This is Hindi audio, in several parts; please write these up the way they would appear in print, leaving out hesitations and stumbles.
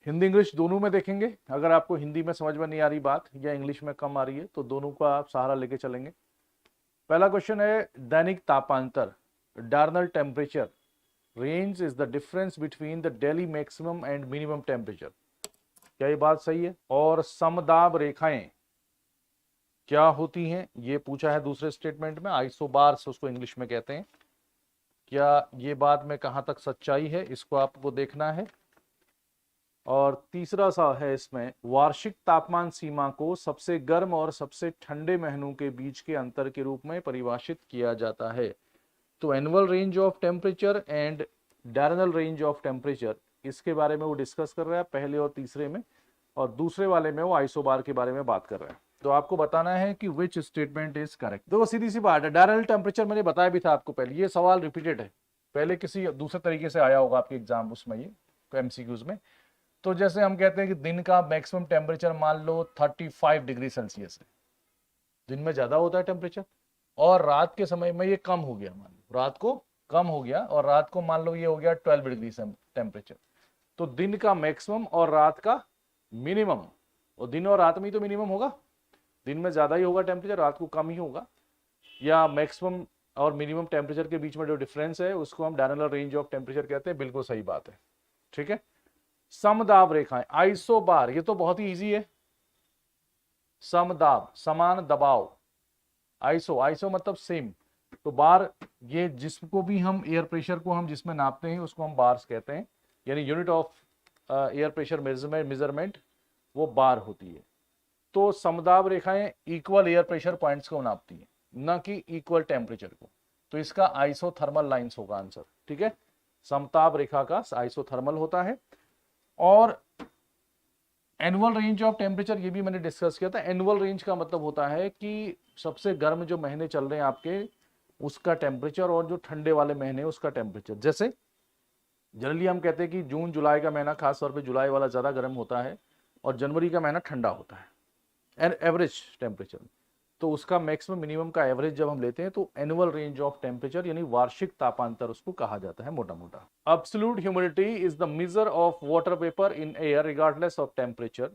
हिंदी इंग्लिश दोनों में देखेंगे। अगर आपको हिंदी में समझ में नहीं आ रही बात या इंग्लिश में कम आ रही है तो दोनों का आप सहारा लेके चलेंगे। पहला क्वेश्चन है, दैनिक तापांतर, diurnal temperature range is the difference between the daily maximum and minimum temperature. क्या ये बात सही है? और समदाब रेखाएं क्या होती हैं, ये पूछा है दूसरे स्टेटमेंट में। आइसोबार्स उसको इंग्लिश में कहते हैं। क्या ये बात में कहां तक सच्चाई है, इसको आपको देखना है। और तीसरा सा है इसमें, वार्षिक तापमान सीमा को सबसे गर्म और सबसे ठंडे महीनों के बीच के अंतर के रूप में परिभाषित किया जाता है। तो annual range of temperature and diurnal range of temperature, इसके बारे में वो डिस्कस कर रहा है पहले और तीसरे में, और दूसरे वाले में वो आइसोबार के बारे में बात कर रहा है। तो आपको बताना है कि विच स्टेटमेंट इज करेक्ट। देखो सीधी सी बात है, डायरनल टेम्परेचर मैंने बताया भी था आपको पहले, ये सवाल रिपीटेड है, पहले किसी दूसरे तरीके से आया होगा आपके एग्जाम उसमें, ये एमसीक्यूज में। तो जैसे हम कहते हैं कि दिन का मैक्सिमम टेम्परेचर मान लो 35 डिग्री सेल्सियस है, दिन में ज्यादा होता है टेम्परेचर, और रात के समय में ये कम हो गया, मान लो रात को कम हो गया, और रात को मान लो ये हो गया 12 डिग्री टेम्परेचर। तो दिन का मैक्सिमम और रात का मिनिमम, और दिन और रात में ही तो मिनिमम होगा, दिन में ज्यादा ही होगा टेम्परेचर, रात को कम ही होगा, या मैक्सिमम और मिनिमम टेम्परेचर के बीच में जो डिफरेंस है उसको हम डायरनल रेंज ऑफ टेम्परेचर कहते हैं। बिल्कुल सही बात है, ठीक है। समदाब रेखाएं, आइसोबार, ये तो बहुत ही इजी है। समदाब समान दबाव, आइसो, आइसो मतलब सेम, तो बार, ये जिसको भी हम एयर प्रेशर को हम जिसमें नापते हैं उसको हम बार्स कहते हैं, यानी unit of air pressure measurement वो बार होती है। तो समदाब रेखाएं इक्वल एयर प्रेशर पॉइंट्स को नापती हैं, न कि इक्वल टेम्परेचर को। तो इसका आइसोथर्मल लाइंस होगा आंसर, ठीक है। समताप रेखा का आइसोथर्मल होता है। और एनुअल रेंज ऑफ टेम्परेचर, ये भी मैंने डिस्कस किया था। एनुअल रेंज का मतलब होता है कि सबसे गर्म जो महीने चल रहे हैं आपके, उसका टेम्परेचर, और जो ठंडे वाले महीने उसका टेम्परेचर। जैसे जनरली हम कहते हैं कि जून जुलाई का महीना, खासतौर पे जुलाई वाला ज़्यादा गर्म होता है, और जनवरी का महीना ठंडा होता है, एवरेज टेम्परेचर। तो उसका मैक्सिमम मिनिमम का एवरेज जब हम लेते हैं तो एनुअल रेंज ऑफ टेम्परेचर यानी वार्षिक तापांतर उसको कहा जाता है मोटा मोटा। Absolute humidity is the measure of water vapour in air regardless of temperature.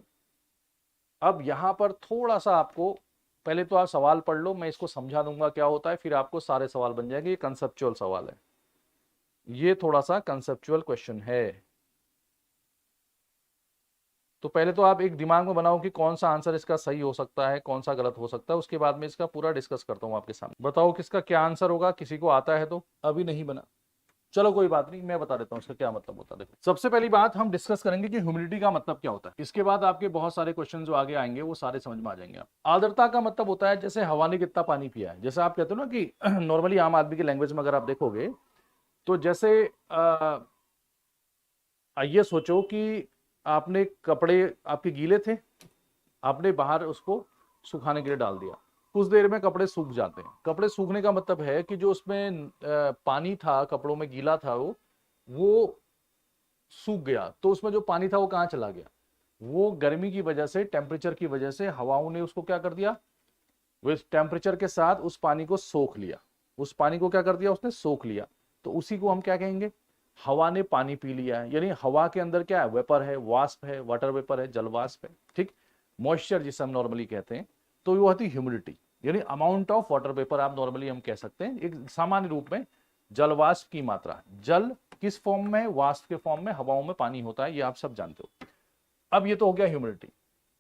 अब यहां पर थोड़ा सा आपको, पहले तो आप सवाल पढ़ लो, मैं इसको समझा दूंगा क्या होता है, फिर आपको सारे सवाल बन जाएंगे। ये कंसेप्चुअल सवाल है, ये थोड़ा सा कंसेप्चुअल क्वेश्चन है। तो पहले तो आप एक दिमाग में बनाओ कि कौन सा आंसर इसका सही हो सकता है, कौन सा गलत हो सकता है, उसके बाद में इसका पूरा डिस्कस करता हूं आपके सामने। बताओ किसका क्या आंसर होगा, किसी को आता है तो। अभी नहीं बना, चलो कोई बात नहीं, मैं बता देता हूं इसका क्या मतलब होता है। देखो सबसे पहली बात हम डिस्कस करेंगे कि ह्यूमिडिटी का मतलब क्या होता है। इसके बाद आपके बहुत सारे क्वेश्चन जो आगे आएंगे वो सारे समझ में आ जाएंगे आप। आर्द्रता का मतलब होता है जैसे हवा ने कितना पानी पिया है। जैसे आप कहते हो ना कि नॉर्मली आम आदमी की लैंग्वेज में अगर आप देखोगे तो जैसे ये सोचो कि आपने कपड़े आपके गीले थे, आपने बाहर उसको सुखाने के लिए डाल दिया, कुछ देर में कपड़े सूख जाते हैं। कपड़े सूखने का मतलब है कि जो उसमें पानी था, कपड़ों में गीला था, वो सूख गया। तो उसमें जो पानी था वो कहाँ चला गया? वो गर्मी की वजह से, टेम्परेचर की वजह से हवाओं ने उसको क्या कर दिया, वो टेम्परेचर के साथ उस पानी को सोख लिया। उस पानी को क्या कर दिया, उसने सोख लिया। तो उसी को हम क्या कहेंगे, हवा ने पानी पी लिया है। यानी हवा के अंदर क्या है, वेपर है, वाष्प है, वाटर वेपर है, जल वाष्प है, ठीक, मॉइस्चर जिसे हम नॉर्मली कहते हैं। तो वो होती ह्यूमिडिटी, यानी अमाउंट ऑफ वाटर वेपर आप नॉर्मली हम कह सकते हैं एक सामान्य रूप में, जल वाष्प की मात्रा। जल किस फॉर्म में, वाष्प के फॉर्म में हवाओं में पानी होता है, ये आप सब जानते हो। अब ये तो हो गया ह्यूमिडिटी।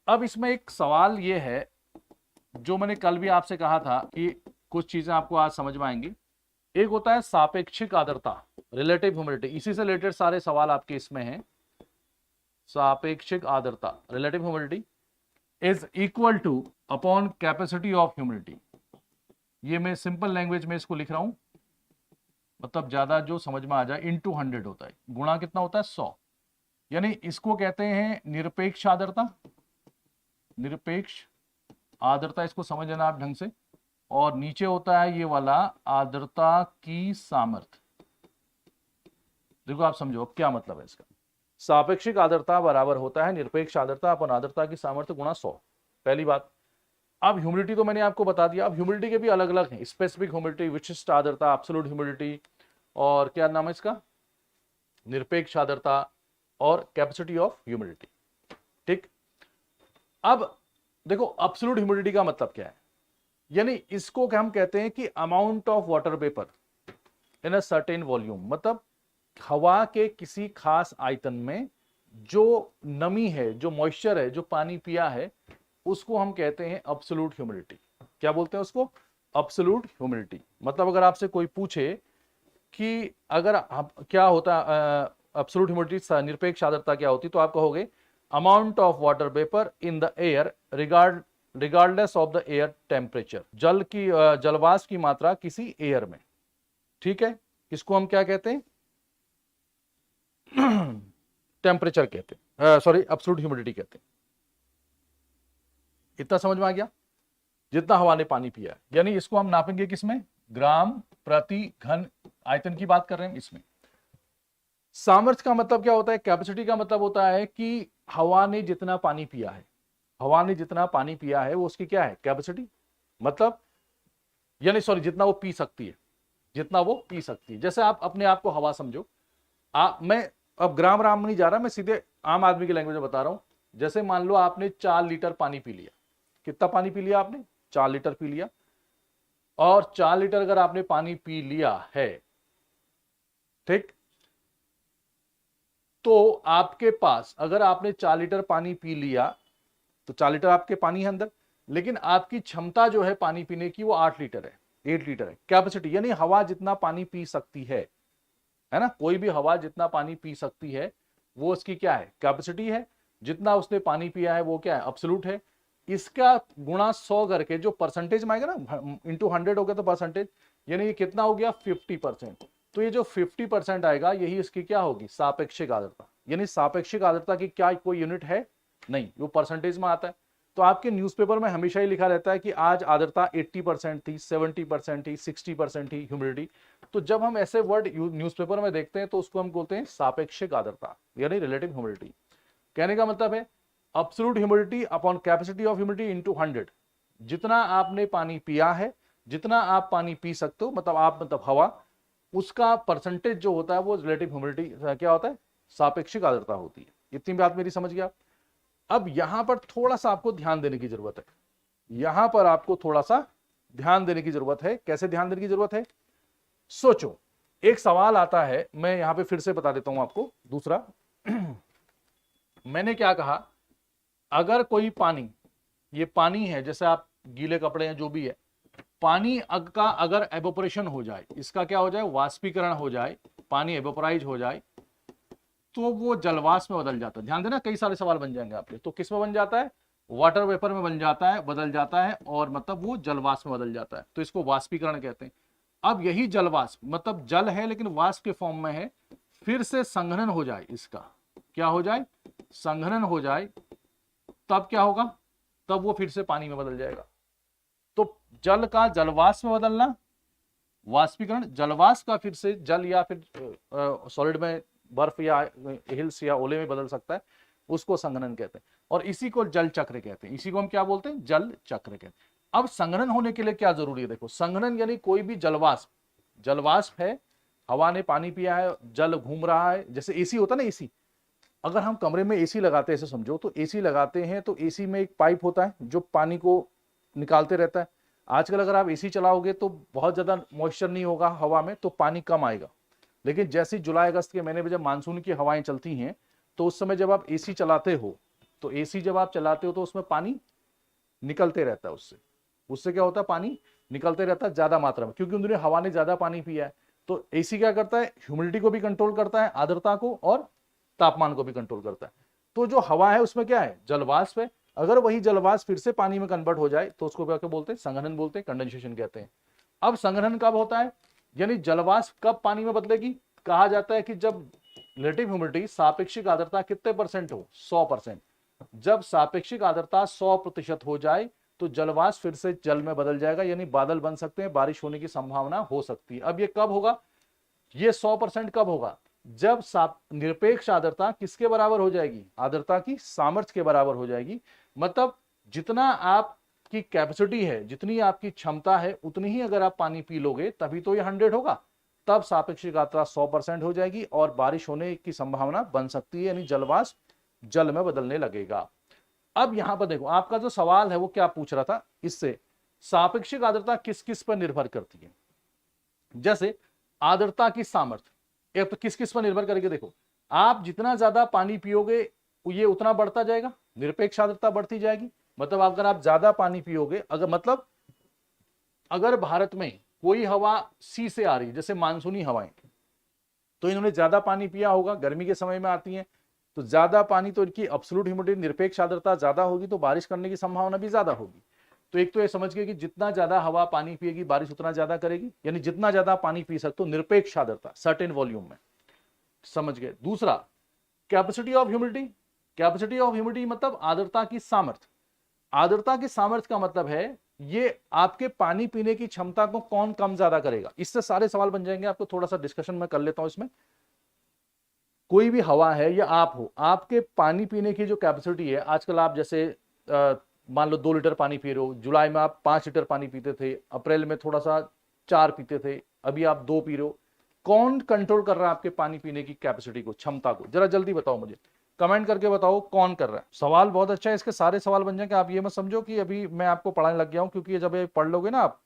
अब इसमें एक सवाल ये है जो मैंने कल भी आपसे कहा था कि कुछ चीजें आपको आज समझ में आएंगी। एक होता है सापेक्षिक आर्द्रता, रिलेटिव ह्यूमिडिटी, इसी से रिलेटेड सारे सवाल आपके इसमें हैं। सापेक्षिक आर्द्रता, relative humidity is equal two upon capacity of humidity. ये मैं सिंपल लैंग्वेज में इसको लिख रहा हूं, मतलब ज्यादा जो समझ में आ जाए, इनटू 100 होता है, गुणा कितना होता है, 100। यानी इसको कहते हैं निरपेक्ष आर्द्रता। निरपेक्ष आर्द्रता इसको समझ लेना आप ढंग से। और नीचे होता है ये वाला आर्द्रता की सामर्थ्य। देखो आप समझो क्या मतलब है इसका। सापेक्षिक आर्द्रता बराबर होता है निरपेक्ष आर्द्रता अपन आर्द्रता की सामर्थ्य गुणा 100, पहली बात। अब ह्यूमिडिटी तो मैंने आपको बता दिया। अब ह्यूमिडिटी के भी अलग अलग हैं, स्पेसिफिक ह्यूमिडिटी, विशिष्ट आर्द्रता, एब्सोल्यूट ह्यूमिडिटी, और क्या नाम है इसका, निरपेक्ष आर्द्रता, और कैपेसिटी ऑफ ह्यूमिडिटी। ठीक, अब देखो एब्सोल्यूट ह्यूमिडिटी का मतलब क्या है, यानी इसको क्या हम कहते हैं कि amount of water vapour in a certain volume, मतलब हवा के किसी खास आयतन में जो नमी है, जो मॉइस्चर है, जो पानी पिया है, उसको हम कहते हैं एब्सोल्यूट ह्यूमिडिटी। क्या बोलते हैं उसको? Absolute humidity. मतलब अगर आपसे कोई पूछे कि अगर क्या होता एब्सोल्यूट ह्यूमिडिटी, निरपेक्ष आर्द्रता क्या होती, तो आप कहोगे amount of water vapour in the air regardless of the air temperature, जल की जलवाष्प की मात्रा किसी एयर में। ठीक है, इसको हम क्या कहते हैं? टेम्परेचर कहते हैं, सॉरी एब्सोल्यूट ह्यूमिडिटी कहते हैं। इतना समझ में आ गया? जितना हवा ने पानी पिया, यानी इसको हम नापेंगे किसमें? ग्राम प्रति घन आयतन की बात कर रहे हैं इसमें। सामर्थ्य का मतलब क्या होता है? कैपेसिटी का मतलब होता है कि हवा ने जितना पानी पिया है, हवा ने जितना पानी पिया है वो उसकी क्या है? कैपेसिटी। मतलब यानी सॉरी, जितना वो पी सकती है, जितना वो पी सकती है। जैसे आप अपने आप को हवा समझो, मैं अब ग्राम राम नहीं जा रहा, मैं सीधे आम आदमी की लैंग्वेज में बता रहा हूं। जैसे मान लो आपने 4 लीटर पानी पी लिया। कितना पानी पी लिया आपने? 4 लीटर पी लिया। और 4 लीटर अगर आपने पानी पी लिया है, ठीक, तो आपके पास अगर आपने 4 लीटर पानी पी लिया तो 4 लीटर आपके पानी है अंदर, लेकिन आपकी क्षमता जो है पानी पीने की वो 8 लीटर है, 8 लीटर है कैपेसिटी। यानी हवा जितना पानी पी सकती है ना, कोई भी हवा जितना पानी पी सकती है वो उसकी क्या है? कैपेसिटी है। जितना उसने पानी पिया है वो क्या है? एब्सोल्यूट है। इसका गुणा 100 करके जो परसेंटेज में आएगा ना, इंटू 100 हो गया तो परसेंटेज, यानी ये कितना हो गया? 50%। तो ये जो 50% आएगा यही इसकी क्या होगी? सापेक्षिक आर्द्रता। यानी सापेक्षिक आर्द्रता की क्या कोई यूनिट है? नहीं, वो परसेंटेज में आता है। तो आपके न्यूज़पेपर में हमेशा ही लिखा रहता है कि आज आर्द्रता 80% थी, 70% थी, 60% थी ह्यूमिडिटी। तो जब हम ऐसे वर्ड न्यूज़पेपर में देखते हैं तो उसको हम बोलते हैं सापेक्षिक आर्द्रता, यानी रिलेटिव ह्यूमिडिटी। कहने का मतलब है absolute humidity upon capacity of humidity into 100। जितना आपने पानी पिया है, जितना आप पानी पी सकते हो, मतलब हवा, उसका परसेंटेज जो होता है वो रिलेटिव ह्यूमिडिटी क्या होता है? सापेक्षिक आर्द्रता होती है। इतनी बात मेरी समझ गया? अब यहां पर थोड़ा सा आपको ध्यान देने की जरूरत है। यहां पर आपको थोड़ा सा ध्यान देने की जरूरत है। कैसे ध्यान देने की जरूरत है? सोचो, एक सवाल आता है, मैं यहां पे फिर से बता देता हूं आपको। दूसरा मैंने क्या कहा, अगर कोई पानी, ये पानी है, जैसे आप गीले कपड़े हैं जो भी है, पानी का अगर एवोपरेशन हो जाए, इसका क्या हो जाए? वाष्पीकरण हो जाए, पानी एवोपराइज हो जाए, तो वो जलवाष्प में बदल जाता है। ध्यान देना, कई सारे सवाल बन जाएंगे आपके। तो किस में बन जाता है? वाटर वेपर में बन जाता है, बदल जाता है, और मतलब वो जलवाष्प में बदल जाता है। तो इसको वाष्पीकरण कहते हैं। अब यही जलवाष्प, मतलब जल है लेकिन वाष्प के फॉर्म में है, फिर से संघनन हो जाए, इसका क्या हो जाए? संघनन हो जाए, तब क्या होगा? तब वो फिर से पानी में बदल जाएगा। तो जल का जलवाष्प में बदलना, वाष्पीकरण, जलवाष्प का फिर से जल या फिर सॉलिड में, बर्फ या हिल्स या ओले में बदल सकता है, उसको संघनन कहते हैं। और इसी को जल चक्र कहते हैं। इसी को हम क्या बोलते हैं? जल चक्र कहते हैं। अब संघनन होने के लिए क्या जरूरी है? देखो, संघनन यानी कोई भी जलवाष्प, जलवाष्प है, हवा ने पानी पिया है, जल घूम रहा है। जैसे एसी होता है ना, एसी, अगर हम कमरे में एसी लगाते हैं, ऐसे समझो, तो एसी लगाते हैं तो एसी में एक पाइप होता है जो पानी को निकालते रहता है। आजकल अगर आप एसी चलाओगे तो बहुत ज्यादा मॉइस्चर नहीं होगा हवा में, तो पानी कम आएगा। लेकिन जैसे जुलाई अगस्त के महीने में जब मानसून की हवाएं चलती हैं, तो उस समय जब आप एसी चलाते हो, तो एसी जब आप चलाते हो तो उसमें पानी निकलते रहता है। उससे उससे क्या होता है? पानी निकलते रहता है ज्यादा मात्रा में, क्योंकि उन्होंने हवा ने ज्यादा पानी पिया है। तो एसी क्या करता है? ह्यूमिडिटी को भी कंट्रोल करता है, आर्द्रता को, और तापमान को भी कंट्रोल करता है। तो जो हवा है उसमें क्या है? जलवाष्प है। अगर वही जलवाष्प फिर से पानी में कन्वर्ट हो जाए तो उसको क्या बोलते हैं? संघनन बोलते हैं, कंडेंसेशन कहते हैं। अब संघनन कब होता है, यानी जलवाष्प कब पानी में बदलेगी? कहा जाता है कि जब रिलेटिव ह्यूमिडिटी, सापेक्षिक आर्द्रता कितने परसेंट हो? 100%। जब सापेक्षिक आर्द्रता 100% हो जाए तो जलवाष्प फिर से जल में बदल जाएगा, यानी बादल बन सकते हैं, बारिश होने की संभावना हो सकती है। अब ये कब होगा? ये 100% कब होगा? जब निरपेक्ष आर्द्रता किसके बराबर हो जाएगी? आर्द्रता की सामर्थ्य के बराबर हो जाएगी। मतलब जितना आपकी कैपेसिटी है, जितनी आपकी क्षमता है, उतनी ही अगर आप पानी पी लोगे तभी तो ये 100 होगा। तब सापेक्षिक आर्द्रता 100% हो जाएगी और बारिश होने की संभावना बन सकती है, यानी जलवाष्प जल में बदलने लगेगा। अब यहां पर देखो, आपका जो सवाल है वो क्या पूछ रहा था, इससे सापेक्षिक आर्द्रता किस किस पर निर्भर करती है। जैसे आर्द्रता की सामर्थ्य, एक तो किस किस पर निर्भर करेगी, देखो आप जितना ज्यादा पानी पियोगे ये उतना बढ़ता जाएगा, निरपेक्ष आर्द्रता बढ़ती जाएगी। मतलब अगर आप ज्यादा पानी पियोगे, अगर भारत में कोई हवा सी से आ रही है, जैसे मानसूनी हवाएं, तो इन्होंने ज्यादा पानी पिया होगा, गर्मी के समय में आती हैं, तो ज्यादा पानी, तो इनकी एब्सोल्यूट ह्यूमिडिटी निरपेक्ष आर्द्रता ज्यादा होगी, तो बारिश करने की संभावना भी ज्यादा होगी। तो एक तो ये समझ गए कि जितना ज्यादा हवा पानी पिएगी बारिश उतना ज्यादा करेगी, यानी जितना ज्यादा पानी पी सकते हो निरपेक्ष आर्द्रता सर्टेन वॉल्यूम में, समझ गए। दूसरा capacity of humidity, capacity of humidity मतलब आर्द्रता की सामर्थ्य। आर्द्रता की सामर्थ्य का मतलब है ये आपके पानी पीने की क्षमता को कौन कम ज्यादा करेगा। इससे सारे सवाल बन जाएंगे, आपको थोड़ा सा डिस्कशन में कर लेता हूं इसमें। कोई भी हवा है या आप हो, आपके पानी पीने की जो कैपेसिटी है, आजकल आप जैसे मान लो 2 लीटर पानी पी रहे हो, जुलाई में आप 5 लीटर पानी पीते थे, अप्रैल में थोड़ा सा 4 पीते थे, अभी आप 2 पी रहे हो। कौन कंट्रोल कर रहा है आपके पानी पीने की कैपेसिटी को, क्षमता को, जरा जल्दी बताओ मुझे, कमेंट करके बताओ कौन कर रहा है। सवाल बहुत अच्छा है, इसके सारे सवाल बन जाएंगे। आप ये मत समझो कि अभी मैं आपको पढ़ाने लग गया हूं, क्योंकि जब ये पढ़ लोगे ना आप,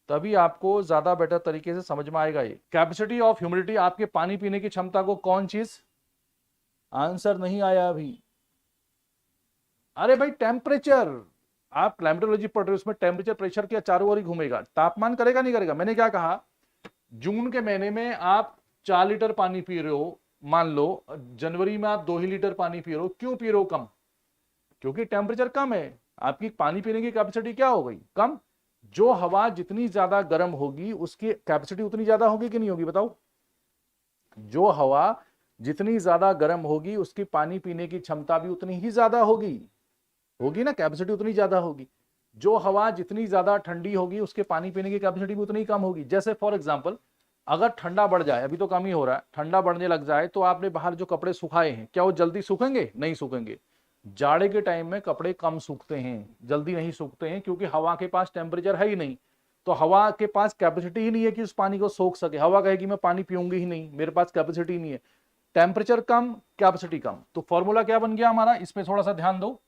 तभी आपको ज्यादा बेटर तरीके से समझ में आएगा। ये कैपेसिटी ऑफ ह्यूमिडिटी, आपके पानी पीने की क्षमता को कौन चीज, आंसर नहीं आया अभी। अरे भाई टेम्परेचर, आप क्लाइमेटोलॉजी पढ़ रहे हो, उसमें टेम्परेचर प्रेशर के चारों ओर ही घूमेगा, तापमान करेगा नहीं करेगा। मैंने क्या कहा, जून के महीने में आप 4 लीटर पानी पी रहे हो, मान लो जनवरी में आप 2 ही लीटर पानी पी रहे हो, क्यों पी रहे हो कम, क्योंकि टेम्परेचर कम है, आपकी पानी पीने की कैपेसिटी क्या हो गई, कम। जो हवा जितनी ज्यादा गर्म होगी उसकी कैपेसिटी उतनी ज्यादा होगी कि नहीं होगी, बताओ। जो हवा जितनी ज्यादा गर्म होगी उसकी पानी पीने की क्षमता भी उतनी ही ज्यादा होगी, होगी ना, कैपेसिटी उतनी ज्यादा होगी। जो हवा जितनी ज्यादा ठंडी होगी उसके पानी पीने की कैपेसिटी भी उतनी ही कम होगी। जैसे फॉर एग्जांपल, अगर ठंडा बढ़ जाए, अभी तो कम ही हो रहा है, ठंडा बढ़ने लग जाए, तो आपने बाहर जो कपड़े सुखाए हैं, क्या वो जल्दी सूखेंगे, नहीं सूखेंगे। जाड़े के टाइम में कपड़े कम सूखते हैं, जल्दी नहीं सूखते हैं, क्योंकि हवा के पास टेम्परेचर है ही नहीं, तो हवा के पास कैपेसिटी ही नहीं है कि उस पानी को सोख सके। हवा कहेगी मैं पानी पीऊंगी ही नहीं, मेरे पास कैपेसिटी नहीं है। टेम्परेचर कम, कैपेसिटी कम, तो फॉर्मूला क्या बन गया हमारा, इस पे थोड़ा सा ध्यान दो,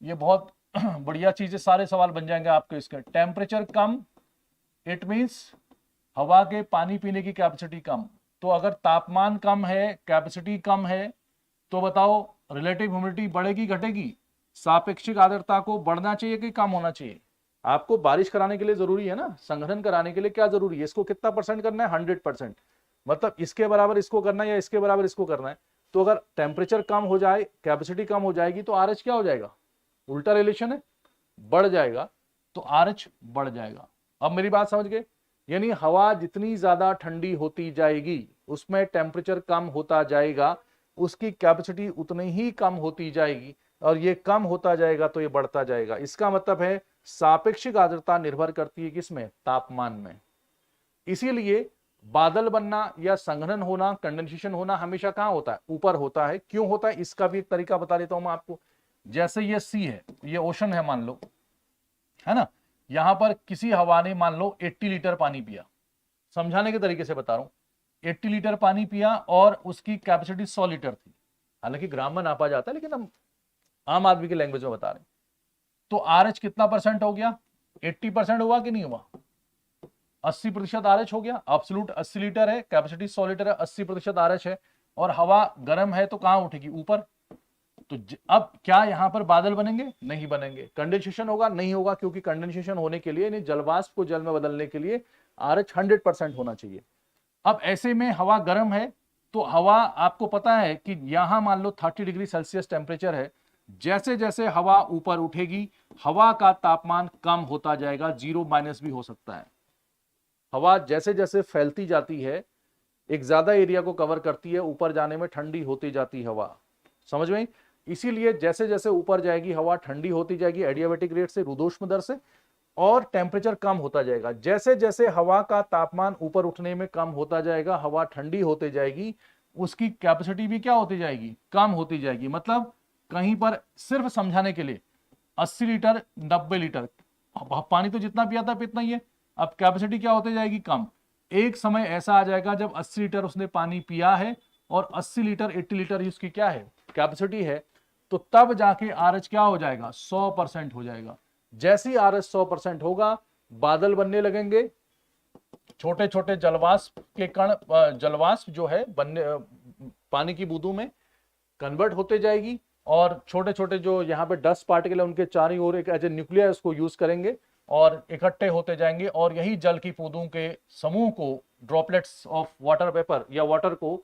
ये बहुत बढ़िया चीज है, सारे सवाल बन जाएंगे आपके इसके। टेम्परेचर कम, इट मींस हवा के पानी पीने की कैपेसिटी कम। तो अगर तापमान कम है, कैपेसिटी कम है, तो बताओ रिलेटिव ह्यूमिडिटी बढ़ेगी घटेगी। सापेक्षिक आर्द्रता को बढ़ना चाहिए कि कम होना चाहिए। आपको बारिश कराने के लिए जरूरी है ना, संघनन कराने के लिए क्या जरूरी है, इसको कितना परसेंट करना है, 100%, मतलब इसके बराबर इसको करना है या इसके बराबर इसको करना है। तो अगर टेम्परेचर कम हो जाए, कैपेसिटी कम हो जाएगी, तो आरएच क्या हो जाएगा, उल्टा रिलेशन है, बढ़ जाएगा, तो आरएच बढ़ जाएगा। अब मेरी बात समझ गए, यानी हवा जितनी ज्यादा ठंडी होती जाएगी उसमें टेम्परेचर कम होता जाएगा, उसकी कैपेसिटी उतनी ही कम होती जाएगी, और ये कम होता जाएगा तो ये बढ़ता जाएगा। इसका मतलब है सापेक्षिक आर्द्रता निर्भर करती है किसमें, तापमान में। इसीलिए बादल बनना या संघनन होना, कंडेंसेशन होना हमेशा कहां होता है, ऊपर होता है। क्यों होता है, इसका भी एक तरीका बता देता हूं मैं आपको। जैसे ये सी है, ये ओशन है मान लो, है ना, यहां पर किसी हवा ने मान लो 80 लीटर पानी पिया, समझाने के तरीके से बता रहा हूं, 80 लीटर पानी पिया और उसकी कैपेसिटी 100 लीटर थी। हालांकि ग्राम में नापा जाता है, लेकिन हम आम आदमी की लैंग्वेज में बता रहे हैं। तो आरएच कितना परसेंट हो गया, 80% हुआ कि नहीं हुआ, 80% आरएच हो गया। एब्सोल्यूट 80 लीटर है, कैपेसिटी 100 लीटर है, 80% आरएच है, और हवा गर्म है तो कहां उठेगी, ऊपर। तो अब क्या यहां पर बादल बनेंगे, नहीं बनेंगे। कंडेंसेशन होगा, नहीं होगा, क्योंकि कंडेंसेशन होने के लिए, जलवाष्प को जल में बदलने के लिए आरएच 100% होना चाहिए। अब ऐसे में हवा गर्म है, तो हवा, आपको पता है कि यहां मान लो 30 डिग्री सेल्सियस टेम्परेचर है, जैसे जैसे हवा ऊपर उठेगी हवा का तापमान कम होता जाएगा, 0- भी हो सकता है। हवा जैसे जैसे फैलती जाती है, एक ज्यादा एरिया को कवर करती है, ऊपर जाने में ठंडी होती जाती हवा, समझ में। इसीलिए जैसे जैसे ऊपर जाएगी हवा ठंडी होती जाएगी एडियाबैटिक रेट से, रुद्धोष्म दर से, और टेम्परेचर कम होता जाएगा। जैसे जैसे हवा का तापमान ऊपर उठने में कम होता जाएगा, हवा ठंडी होती जाएगी, उसकी कैपेसिटी भी क्या होती जाएगी, कम होती जाएगी। मतलब कहीं पर सिर्फ समझाने के लिए 80 लीटर 90 लीटर पानी तो जितना पिया था इतना ही है, अब कैपेसिटी क्या होती जाएगी, कम। एक समय ऐसा आ जाएगा जब 80 लीटर उसने पानी पिया है और 80 लीटर 80 लीटर उसकी क्या है कैपेसिटी है, तो तब जाके आरएच क्या हो जाएगा 100% हो जाएगा। जैसे ही आरएच 100% होगा बादल बनने लगेंगे, छोटे छोटे जलवाष्प के कण, जलवाष्प जो है बनने पानी की बूंदों में कन्वर्ट होते जाएगी और छोटे छोटे जो यहाँ पे डस्ट पार्टिकल है उनके चारों ओर एक एज ए न्यूक्लियर उसको यूज करेंगे और इकट्ठे होते जाएंगे और यही जल की बूंदों के समूह को, ड्रॉपलेट्स ऑफ वाटर वेपर या वाटर को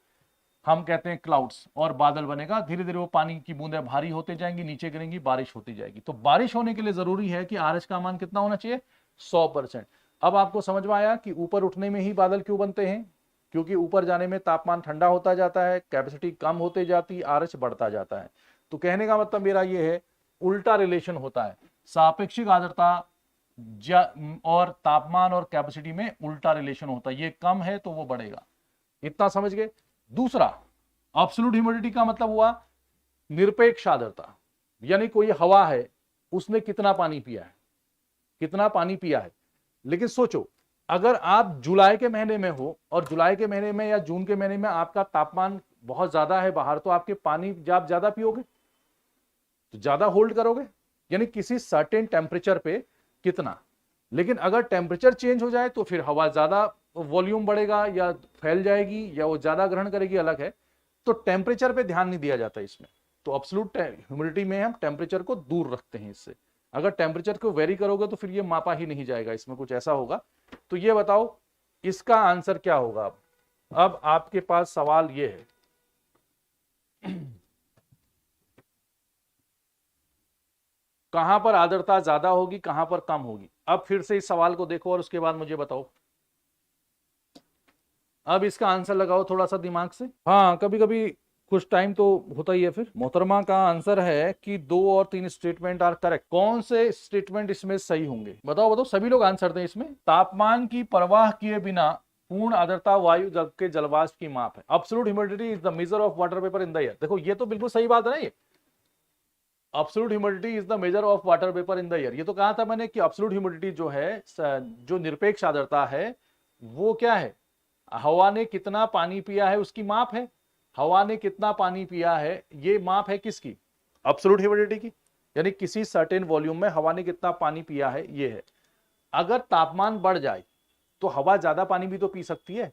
हम कहते हैं क्लाउड्स, और बादल बनेगा। धीरे धीरे वो पानी की बूंदें भारी होते जाएंगी, नीचे गिरेंगी, बारिश होती जाएगी। तो बारिश होने के लिए जरूरी है कि आरएच का मान कितना होना चाहिए 100%। अब आपको समझ में आया कि ऊपर उठने में ही बादल क्यों बनते हैं, क्योंकि ऊपर जाने में तापमान ठंडा होता जाता है, कैपेसिटी कम होते जाती, आरएच बढ़ता जाता है। तो कहने का मतलब मेरा ये है उल्टा रिलेशन होता है, सापेक्षिक आर्द्रता और तापमान और कैपेसिटी में उल्टा रिलेशन होता है, ये कम है तो वो बढ़ेगा। इतना समझ गए। दूसरा एब्सोल्यूट ह्यूमिडिटी का मतलब हुआ निरपेक्ष आर्द्रता, यानी कोई हवा है उसने कितना पानी पिया है, कितना पानी पिया है। लेकिन सोचो अगर आप जुलाई के महीने में हो और जुलाई के महीने में या जून के महीने में आपका तापमान बहुत ज्यादा है बाहर, तो आपके पानी आप ज्यादा पियोगे तो ज्यादा होल्ड करोगे, यानी किसी सर्टेन टेम्परेचर पे कितना। लेकिन अगर टेम्परेचर चेंज हो जाए तो फिर हवा ज्यादा वॉल्यूम बढ़ेगा या फैल जाएगी या वो ज्यादा ग्रहण करेगी, अलग है। तो टेम्परेचर पे ध्यान नहीं दिया जाता इसमें। तो एब्सोल्यूट ह्यूमिडिटी में हम टेम्परेचर को दूर रखते हैं इससे। अगर टेम्परेचर को वेरी करोगे तो फिर ये मापा ही नहीं जाएगा, इसमें कुछ ऐसा होगा। तो ये बताओ इसका आंसर क्या होगा। अब आपके पास सवाल ये है कहां पर आर्द्रता ज्यादा होगी, कहां पर कम होगी। अब फिर से इस सवाल को देखो और उसके बाद मुझे बताओ। अब इसका आंसर लगाओ थोड़ा सा दिमाग से। हाँ, कभी कभी कुछ टाइम तो होता ही है। फिर मोहतरमा का आंसर है कि 2 और 3 स्टेटमेंट आर करेक्ट। कौन से स्टेटमेंट इसमें सही होंगे, बताओ बताओ, सभी लोग आंसर दें इसमें। तापमान की परवाह किए बिना पूर्ण आर्द्रता वायु जल के जलवाष्प की माप है। Absolute humidity is the measure of water vapour in the air. देखो ये तो बिल्कुल सही बात है ना, ये absolute humidity is the measure of water vapour in the air. ये तो कहा था मैंने कि एब्सोल्यूट ह्यूमिडिटी जो है, जो निरपेक्ष आर्द्रता है, वो क्या है, हवा ने कितना पानी पिया है उसकी माप है। हवा ने कितना पानी पिया है ये माप है किसकी, एब्सोल्यूट ह्यूमिडिटी की, यानी किसी सर्टेन वॉल्यूम में हवा ने कितना पानी पिया है ये है। अगर तापमान बढ़ जाए तो हवा ज्यादा पानी भी तो पी सकती है,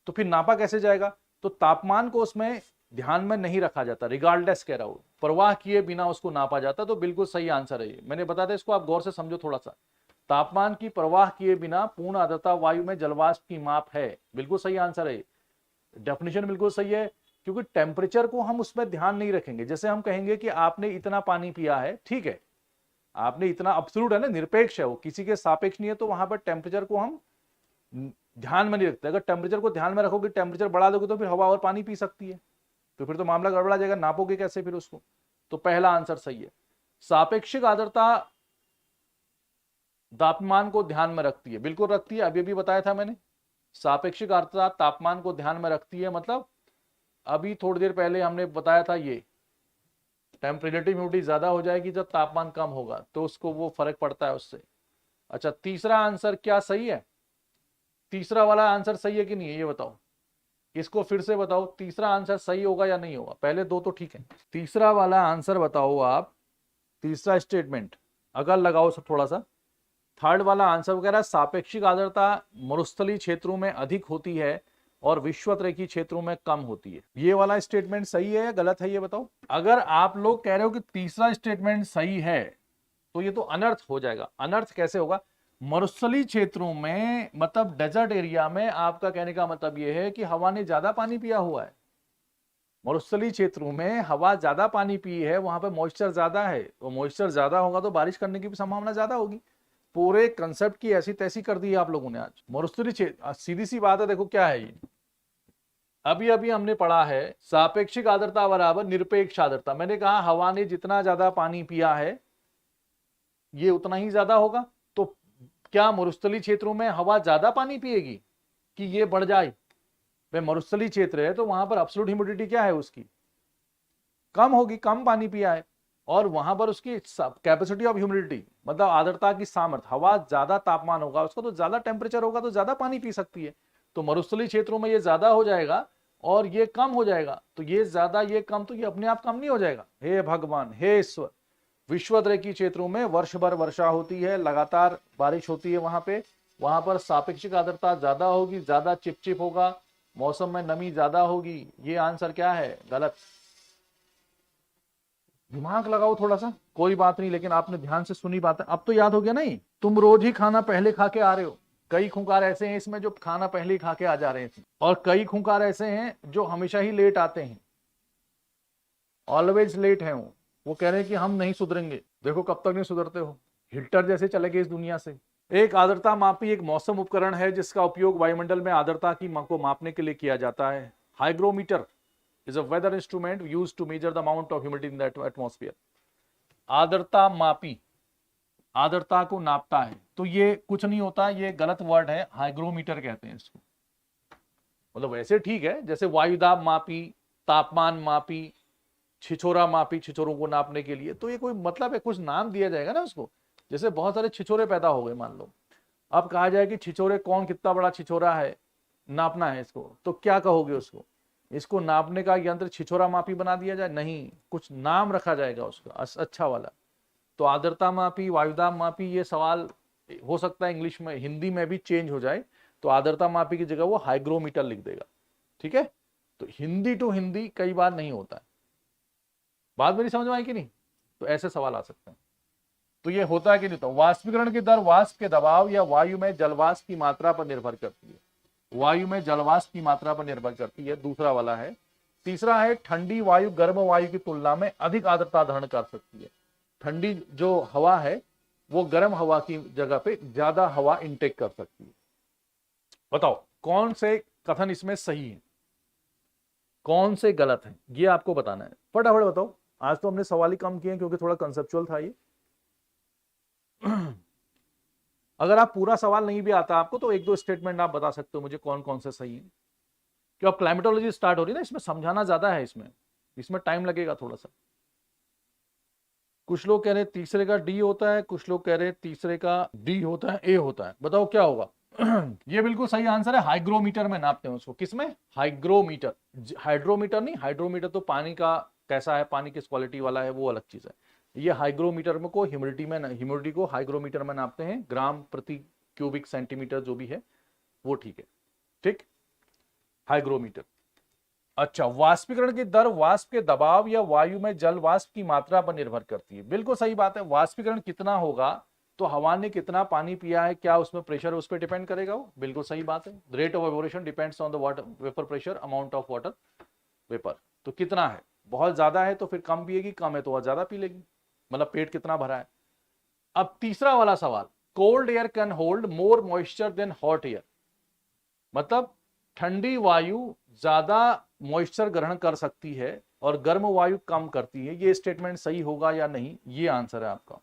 तो फिर नापा कैसे जाएगा। तो तापमान को उसमें ध्यान में नहीं रखा जाता, रिगार्डलेस कह रहा हूं, परवाह किए बिना उसको नापा जाता। तो बिल्कुल सही आंसर है ये, मैंने बताया था, इसको आप गौर से समझो थोड़ा सा। तापमान की परवाह किए बिना पूर्ण आर्द्रता वायु में जलवाष्प की माप है, बिल्कुल सही आंसर है। डेफिनेशन बिल्कुल सही है, क्योंकि टेम्परेचर को हम उसमें ध्यान नहीं रखेंगे। जैसे हम कहेंगे कि आपने इतना पानी पिया है, ठीक है, आपने इतना, एब्सोल्यूट है ना, निरपेक्ष है वो, किसी के सापेक्ष नहीं है, तो वहां पर टेम्परेचर को हम ध्यान में नहीं रखते। अगर टेम्परेचर को ध्यान में रखोगे, टेम्परेचर बढ़ा दोगे तो फिर हवा और पानी पी सकती है, तो फिर तो मामला गड़बड़ा जाएगा, नापोगे कैसे फिर उसको। तो पहला आंसर सही है। सापेक्षिक आर्द्रता तापमान को ध्यान में रखती है, बिल्कुल रखती है, अभी भी बताया था मैंने। सापेक्षिक आर्द्रता तापमान को ध्यान में रखती है, मतलब अभी थोड़ी देर पहले हमने बताया था, ये टेम्परेचर ह्यूमिडिटी ज्यादा हो जाएगी जब तापमान कम होगा, तो उसको वो फर्क पड़ता है उससे। अच्छा, तीसरा आंसर क्या सही है, तीसरा वाला आंसर सही है कि नहीं है ये बताओ, इसको फिर से बताओ, तीसरा आंसर सही होगा या नहीं होगा। पहले दो तो ठीक है, तीसरा वाला आंसर बताओ आप, तीसरा स्टेटमेंट अगर लगाओ सब थोड़ा सा। थर्ड वाला आंसर वगैरह, सापेक्षिक आर्द्रता मरुस्थलीय क्षेत्रों में अधिक होती है और विषुवत-रेखीय क्षेत्रों में कम होती है। ये वाला स्टेटमेंट सही है या गलत है ये बताओ। अगर आप लोग कह रहे हो कि तीसरा स्टेटमेंट सही है तो ये तो अनर्थ हो जाएगा। अनर्थ कैसे होगा, मरुस्थलीय क्षेत्रों में मतलब डेजर्ट एरिया में, आपका कहने का मतलब ये है कि हवा ने ज्यादा पानी पिया हुआ है। मरुस्थलीय क्षेत्रों में हवा ज्यादा पानी पी है, वहां पर मॉइस्चर ज्यादा है, तो मॉइस्चर ज्यादा होगा तो बारिश करने की भी संभावना ज्यादा होगी। पूरे कंसेप्ट की ऐसी तैसी कर दी है आप लोगों ने आज। मरुस्थलीय क्षेत्र, सीधी सी बात है, देखो क्या है ये, अभी अभी हमने पढ़ा है सापेक्षिक आर्द्रता बराबर निरपेक्ष आर्द्रता। मैंने कहा हवा ने जितना ज्यादा पानी पिया है ये उतना ही ज्यादा होगा। तो क्या मरुस्थलीय क्षेत्रों में हवा ज्यादा पानी पिएगी कि ये बढ़ जाए। भाई मरुस्थलीय क्षेत्र है तो वहां पर एब्सोल्यूट ह्यूमिडिटी क्या है उसकी, कम होगी, कम पानी पिया है, और वहां पर उसकी कैपेसिटी ऑफ ह्यूमिडिटी मतलब आर्द्रता की सामर्थ्य, हवा ज्यादा तापमान होगा उसका तो ज्यादा टेम्परेचर होगा तो ज्यादा पानी पी सकती है। तो मरुस्थलीय क्षेत्रों में ये ज्यादा हो जाएगा और ये कम हो जाएगा, तो ये ज्यादा ये कम, तो ये अपने आप कम नहीं हो जाएगा। हे भगवान, हे ईश्वर, विश्वद्रेकीय क्षेत्रों में वर्ष भर वर्षा होती है, लगातार बारिश होती है, वहां पर सापेक्षिक आर्द्रता ज्यादा होगी, ज्यादा चिपचिप होगा, मौसम में नमी ज्यादा होगी। ये आंसर क्या है? गलत। दिमाग लगाओ थोड़ा सा, कोई बात नहीं, लेकिन आपने ध्यान से सुनी बात है, अब तो याद हो गया नहीं? तुम रोज ही खाना पहले खा के आ रहे हो, कई खूंखार ऐसे हैं इसमें जो खाना पहले ही खा के आ जा रहे हैं, और कई खूंखार ऐसे हैं जो हमेशा ही लेट आते हैं, ऑलवेज लेट हैं। वो कह रहे हैं कि हम नहीं सुधरेंगे, देखो कब तक नहीं सुधरते हो, हिटलर जैसे चले गए इस दुनिया से। एक आर्द्रता मापी एक मौसम उपकरण है जिसका उपयोग वायुमंडल में आर्द्रता की को मापने के लिए किया जाता है। Hygrometer is a weather instrument used to measure the amount of humidity in the atmosphere. आर्द्रता मापी आर्द्रता को नापता है, तो ये कुछ नहीं होता, ये गलत वर्ड है, हाइग्रोमीटर कहते हैं इसको। मतलब वैसे ठीक है, जैसे वायुदाब मापी, तापमान मापी, छिछोरा मापी, छिछोरों को नापने के लिए, तो ये कोई मतलब है, कुछ नाम दिया जाएगा ना उसको। जैसे बहुत सारे छिछोरे पैदा हो गए मान लो, अब कहा जाए कि छिछोरे कौन कितना बड़ा छिछोरा है, नापना है इसको, तो क्या कहोगे उसको? इसको नापने का यंत्र छिछोरा मापी बना दिया जाए? नहीं, कुछ नाम रखा जाएगा उसका अच्छा वाला। तो आर्द्रता मापी, वायुदाब मापी, ये सवाल हो सकता है इंग्लिश में, हिंदी में भी चेंज हो जाए, तो आर्द्रता मापी की जगह वो हाइग्रोमीटर लिख देगा, ठीक है। तो हिंदी टू हिंदी कई बार नहीं होता है। बात मेरी समझ में आई कि नहीं? तो ऐसे सवाल आ सकते हैं। तो ये होता है कि नहीं? तो वाष्पीकरण की दर वाष्प के दबाव या वायु में जलवाष्प की मात्रा पर निर्भर करती है। वायु में जलवाष्प की मात्रा पर निर्भर करती है, दूसरा वाला है। तीसरा है ठंडी वायु गर्म वायु की तुलना में अधिक आर्द्रता धारण कर सकती है। ठंडी जो हवा है वो गर्म हवा की जगह पे ज्यादा हवा इनटेक कर सकती है। बताओ कौन से कथन इसमें सही है, कौन से गलत है, ये आपको बताना है। फटाफट बताओ। आज तो हमने सवाल ही कम किए क्योंकि थोड़ा कंसेप्चुअल था ये। अगर आप पूरा सवाल नहीं भी आता आपको तो एक दो स्टेटमेंट आप बता सकते हो मुझे कौन कौन से सही है। क्यों अब क्लाइमेटोलॉजी स्टार्ट हो रही है ना, इसमें समझाना ज्यादा है, इसमें टाइम लगेगा थोड़ा सा। कुछ लोग कह रहे हैं तीसरे का डी होता है, कुछ लोग कह रहे हैं तीसरे का डी होता है, ए होता है। बताओ क्या होगा? ये बिल्कुल सही आंसर है। हाइग्रोमीटर में नापते हैं उसको। किसमें? हाइग्रोमीटर। हाइड्रोमीटर नहीं, हाइड्रोमीटर तो पानी का कैसा है, पानी किस क्वालिटी वाला है, वो अलग चीज है। ये हाइग्रोमीटर में को ह्यूमिडिटी को हाइग्रोमीटर में नापते हैं, ग्राम प्रति क्यूबिक सेंटीमीटर जो भी है वो, ठीक है, ठीक, हाइग्रोमीटर। अच्छा, वाष्पीकरण की दर वाष्प के दबाव या वायु में जल वाष्प की मात्रा पर निर्भर करती है। बिल्कुल सही बात है। वाष्पीकरण कितना होगा तो हवा ने कितना पानी पिया है, क्या उसमें प्रेशर है, उस पर डिपेंड करेगा वो। बिल्कुल सही बात है। Rate of evaporation depends on the water vapour pressure, amount of water vapour. तो कितना है, बहुत ज्यादा है तो फिर कम पिएगी, कम है तो वह ज्यादा पी लेगी, मतलब पेट कितना भरा है। अब तीसरा वाला सवाल, cold air can hold more moisture than hot air. मतलब ठंडी वायु ज्यादा मॉइस्चर ग्रहण कर सकती है और गर्म वायु कम करती है। ये स्टेटमेंट सही होगा या नहीं, ये आंसर है आपका।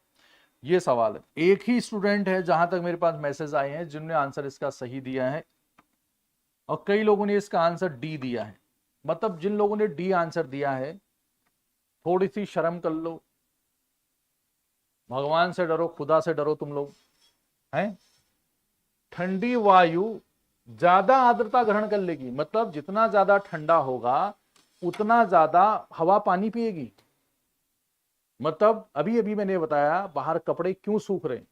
ये सवाल है। एक ही स्टूडेंट है जहां तक मेरे पास मैसेज आए हैं जिन्होंने आंसर इसका सही दिया है, और कई लोगों ने इसका आंसर डी दिया है। मतलब जिन लोगों ने डी आंसर दिया है थोड़ी सी शर्म कर लो, भगवान से डरो, खुदा से डरो तुम लोग हैं। ठंडी वायु ज्यादा आर्द्रता ग्रहण कर लेगी, मतलब जितना ज्यादा ठंडा होगा उतना ज्यादा हवा पानी पिएगी। मतलब अभी अभी मैंने बताया बाहर कपड़े क्यों सूख रहे हैं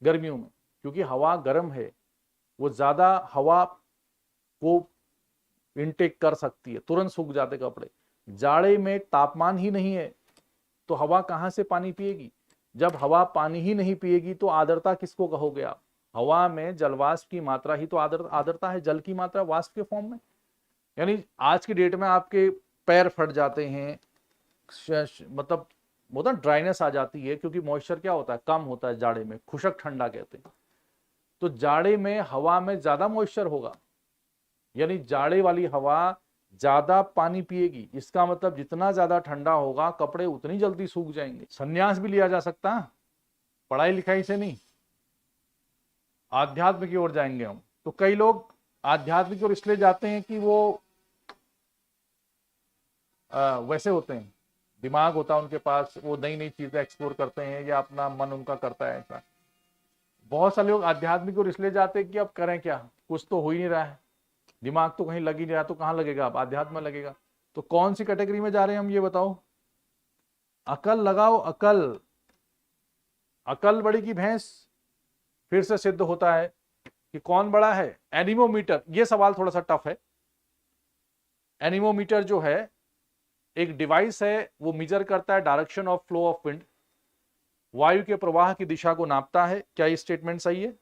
गर्मियों में, क्योंकि हवा गर्म है, वो ज्यादा हवा को इनटेक कर सकती है, तुरंत सूख जाते कपड़े। जाड़े में तापमान ही नहीं है तो हवा कहां से पानी पिएगी? जब हवा पानी ही नहीं पिएगी तो आर्द्रता किसको कहोगे आप? हवा में जलवाष्प की मात्रा ही तो आर्द्रता है, जल की मात्रा वाष्प के फॉर्म में। यानी आज की डेट में आपके पैर फट जाते हैं, मतलब होता ड्राइनेस आ जाती है, क्योंकि मॉइस्चर क्या होता है, कम होता है जाड़े में, खुशक ठंडा कहते हैं। तो जाड़े में हवा में ज्यादा मॉइस्चर होगा, यानी जाड़े वाली हवा ज्यादा पानी पिएगी। इसका मतलब जितना ज्यादा ठंडा होगा कपड़े उतनी जल्दी सूख जाएंगे। संन्यास भी लिया जा सकता है, पढ़ाई लिखाई से नहीं, आध्यात्म की ओर जाएंगे हम। तो कई लोग आध्यात्म की ओर इसलिए जाते हैं कि वो वैसे होते हैं, दिमाग होता है उनके पास, वो नई नई चीजें एक्सप्लोर करते हैं या अपना मन उनका करता है ऐसा। बहुत सारे लोग आध्यात्मिक ओर इसलिए जाते हैं कि अब करें क्या, कुछ तो हो ही नहीं रहा है, दिमाग तो कहीं लग ही नहीं रहा, तो कहाँ लगेगा, अब अध्यात्म में लगेगा। तो कौन सी कैटेगरी में जा रहे हैं हम, ये बताओ। अकल लगाओ, अकल। अकल बड़ी की भैंस। फिर से सिद्ध होता है कि कौन बड़ा है। एनीमोमीटर, ये सवाल थोड़ा सा टफ है। एनीमोमीटर जो है एक डिवाइस है, वो मेजर करता है direction of flow of wind, वायु के प्रवाह की दिशा को नापता है। क्या ये स्टेटमेंट सही है?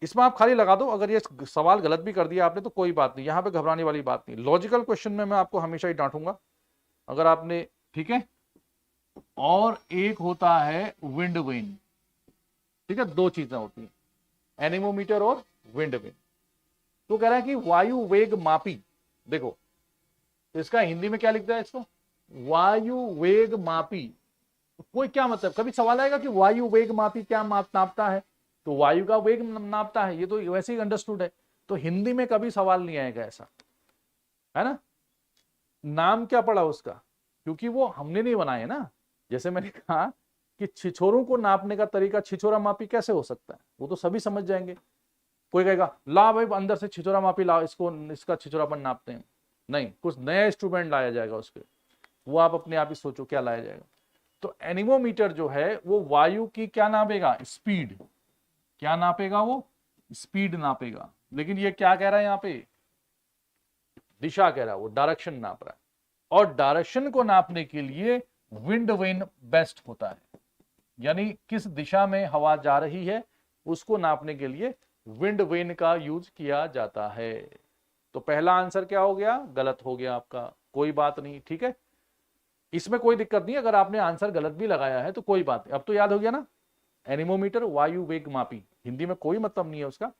इसमें आप खाली लगा दो, अगर ये सवाल गलत भी कर दिया आपने तो कोई बात नहीं, यहां पे घबराने वाली बात नहीं। लॉजिकल क्वेश्चन में मैं आपको हमेशा ही डांटूंगा अगर आपने, ठीक है। और एक होता है विंड वेन, ठीक है, दो चीजें होती हैं, एनीमोमीटर और विंड वेन। तो कह रहा है कि वायु वेग मापी, देखो तो इसका हिंदी में क्या लिखता है इसको, वायु वेग मापी। कोई क्या मतलब, कभी सवाल आएगा कि वायु वेग मापी क्या नापता है, तो वायु का वेग नापता है, ये तो वैसे ही अंडरस्टूड है। तो हिंदी में कभी सवाल नहीं आएगा ऐसा, है ना। नाम क्या पड़ा उसका, क्योंकि वो हमने नहीं बनाए ना। जैसे मैंने कहा कि छिछोरों को नापने का तरीका छिछोरा मापी कैसे हो सकता है, वो तो सभी समझ जाएंगे। कोई कहेगा ला भाई अंदर से छिछोरा मापी ला, इसको इसका छिछोरापन नापते हैं। नहीं, कुछ नया इंस्ट्रूमेंट लाया जाएगा उसके, वो आप अपने आप ही सोचो क्या लाया जाएगा। तो एनीमोमीटर जो है वो वायु की क्या नापेगा, स्पीड। क्या नापेगा वो, स्पीड नापेगा। लेकिन ये क्या कह रहा है यहां पे, दिशा कह रहा है, वो डायरेक्शन नाप रहा है। और डायरेक्शन को नापने के लिए विंड वेन बेस्ट होता है, यानी किस दिशा में हवा जा रही है उसको नापने के लिए विंड वेन का यूज किया जाता है। तो पहला आंसर क्या हो गया, गलत हो गया आपका, कोई बात नहीं, ठीक है। इसमें कोई दिक्कत नहीं, अगर आपने आंसर गलत भी लगाया है तो कोई बात नहीं, अब तो याद हो गया ना। एनीमोमीटर वायु वेग मापी, हिंदी में कोई मतलब नहीं है उसका,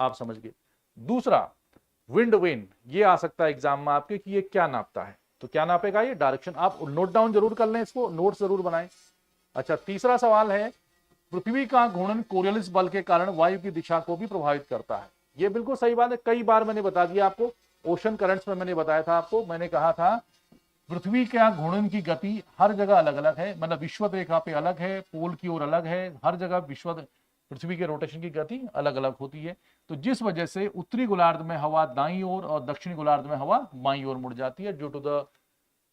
आप समझ गए। दूसरा विंड वेन, ये आ सकता है एग्जाम में आपके कि ये क्या नापता है, तो क्या नापेगा ये, डायरेक्शन। आप नोट डाउन जरूर कर लें इसको, नोट्स जरूर बनाएं। अच्छा, तीसरा सवाल है, पृथ्वी का घूर्णन कोरियोलिस बल के कारण वायु की दिशा को भी प्रभावित करता है। ये बिल्कुल सही बात है, कई बार मैंने बता दिया आपको। ओशन करंट्स में मैंने बताया था आपको, मैंने कहा था पृथ्वी का घूर्णन की गति हर जगह अलग अलग है, मतलब विश्व रेखा पे अलग है, पोल की ओर अलग है, हर जगह विश्व पृथ्वी के रोटेशन की गति अलग अलग होती है। तो जिस वजह से उत्तरी गोलार्ध में हवा दाईं ओर और दक्षिणी गोलार्ध में हवा बाईं ओर मुड़ जाती है, due to the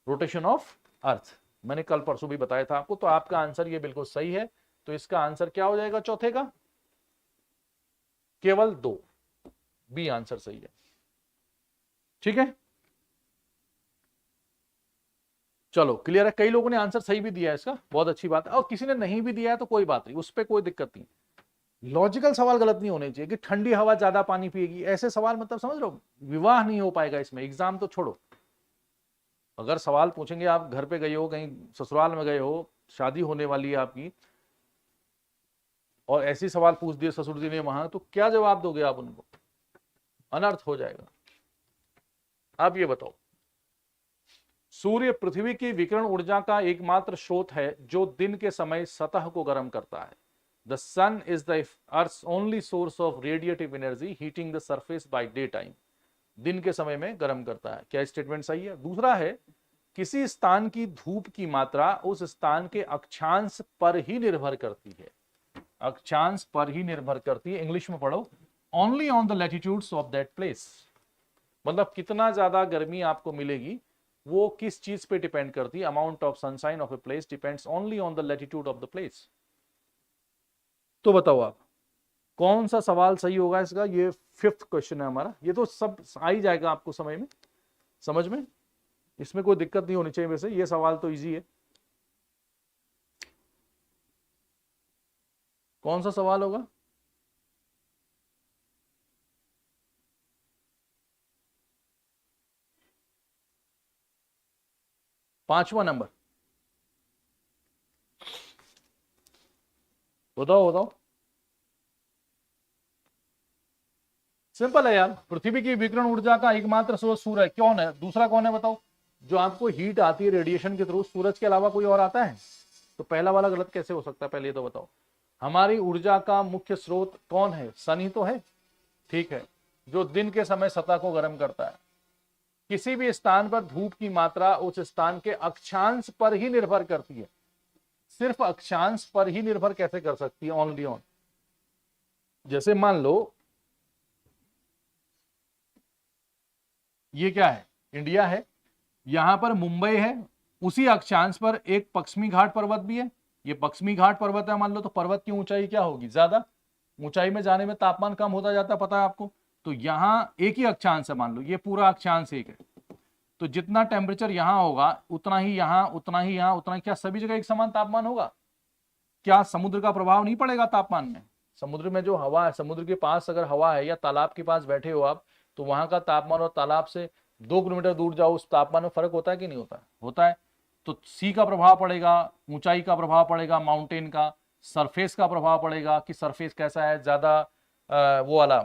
rotation of earth. मैंने कल परसों भी बताया था आपको। तो आपका आंसर ये बिल्कुल सही है। तो इसका आंसर क्या हो जाएगा चौथे का, केवल 2, बी आंसर सही है, ठीक है। चलो क्लियर है, कई लोगों ने आंसर सही भी दिया है इसका, बहुत अच्छी बात है। और किसी ने नहीं भी दिया है तो कोई बात नहीं, उस पर कोई दिक्कत नहीं। लॉजिकल सवाल गलत नहीं होने चाहिए कि ठंडी हवा ज्यादा पानी पिएगी, ऐसे सवाल मतलब समझ लो विवाह नहीं हो पाएगा इसमें, एग्जाम तो छोड़ो। अगर सवाल पूछेंगे, आप घर पे गए हो, कहीं ससुराल में गए हो, शादी होने वाली है आपकी, और ऐसी सवाल पूछ दिए ससुर जी ने वहां, तो क्या जवाब दोगे आप उनको, अनर्थ हो जाएगा। आप ये बताओ, सूर्य पृथ्वी की विकिरण ऊर्जा का एकमात्र स्रोत है जो दिन के समय सतह को गर्म करता है। The sun is the earth's only source of radiative energy heating the surface by day time. दिन के समय में गर्म करता है, क्या स्टेटमेंट सही है? दूसरा है, किसी स्थान की धूप की मात्रा उस स्थान के अक्षांश पर ही निर्भर करती है। अक्षांश पर ही निर्भर करती है, इंग्लिश में पढ़ो, only on the latitudes of that place. मतलब कितना ज्यादा गर्मी आपको मिलेगी वो किस चीज पे डिपेंड करती है, amount of sunshine of a place depends only on the latitude of the place. तो बताओ आप कौन सा सवाल सही होगा इसका। ये 5th क्वेश्चन है हमारा, ये तो सब आ ही जाएगा आपको समझ में, इसमें कोई दिक्कत नहीं होनी चाहिए। वैसे ये सवाल तो इजी है। कौन सा सवाल होगा? पांचवा नंबर, बताओ। सिंपल है यार, पृथ्वी की विकिरण ऊर्जा का एकमात्र स्रोत सूर्य है। कौन है दूसरा, कौन है बताओ? जो आपको हीट आती है रेडिएशन के थ्रू, सूरज के अलावा कोई और आता है? तो पहला वाला गलत कैसे हो सकता है, पहले ये तो बताओ। हमारी ऊर्जा का मुख्य स्रोत कौन है? सन ही तो है, ठीक है, जो दिन के समय सतह को गर्म करता है। किसी भी स्थान पर धूप की मात्रा उस स्थान के अक्षांश पर ही निर्भर करती है। सिर्फ अक्षांश पर ही निर्भर कैसे कर सकती है? ओनली ऑन, जैसे मान लो ये क्या है, इंडिया है, यहां पर मुंबई है, उसी अक्षांश पर एक पश्चिमी घाट पर्वत भी है, ये पश्चिमी घाट पर्वत है मान लो, तो पर्वत की ऊंचाई क्या होगी, ज्यादा, ऊंचाई में जाने में तापमान कम होता जाता है, पता है आपको। तो यहां एक ही अक्षांश है, मान लो ये पूरा अक्षांश एक है, तो जितना टेम्परेचर यहां होगा उतना ही यहां, उतना ही यहां, उतना ही, क्या सभी जगह एक समान तापमान होगा? क्या समुद्र का प्रभाव नहीं पड़ेगा तापमान में? समुद्र में जो हवा है, समुद्र के पास अगर हवा है या तालाब के पास बैठे हो आप, तो वहां का तापमान और तालाब से 2 किलोमीटर दूर जाओ, उस तापमान में फर्क होता है कि नहीं होता? होता है। तो सी का प्रभाव पड़ेगा, ऊंचाई का प्रभाव पड़ेगा, माउंटेन का, सरफेस का प्रभाव पड़ेगा कि सरफेस कैसा है, ज्यादा वो वाला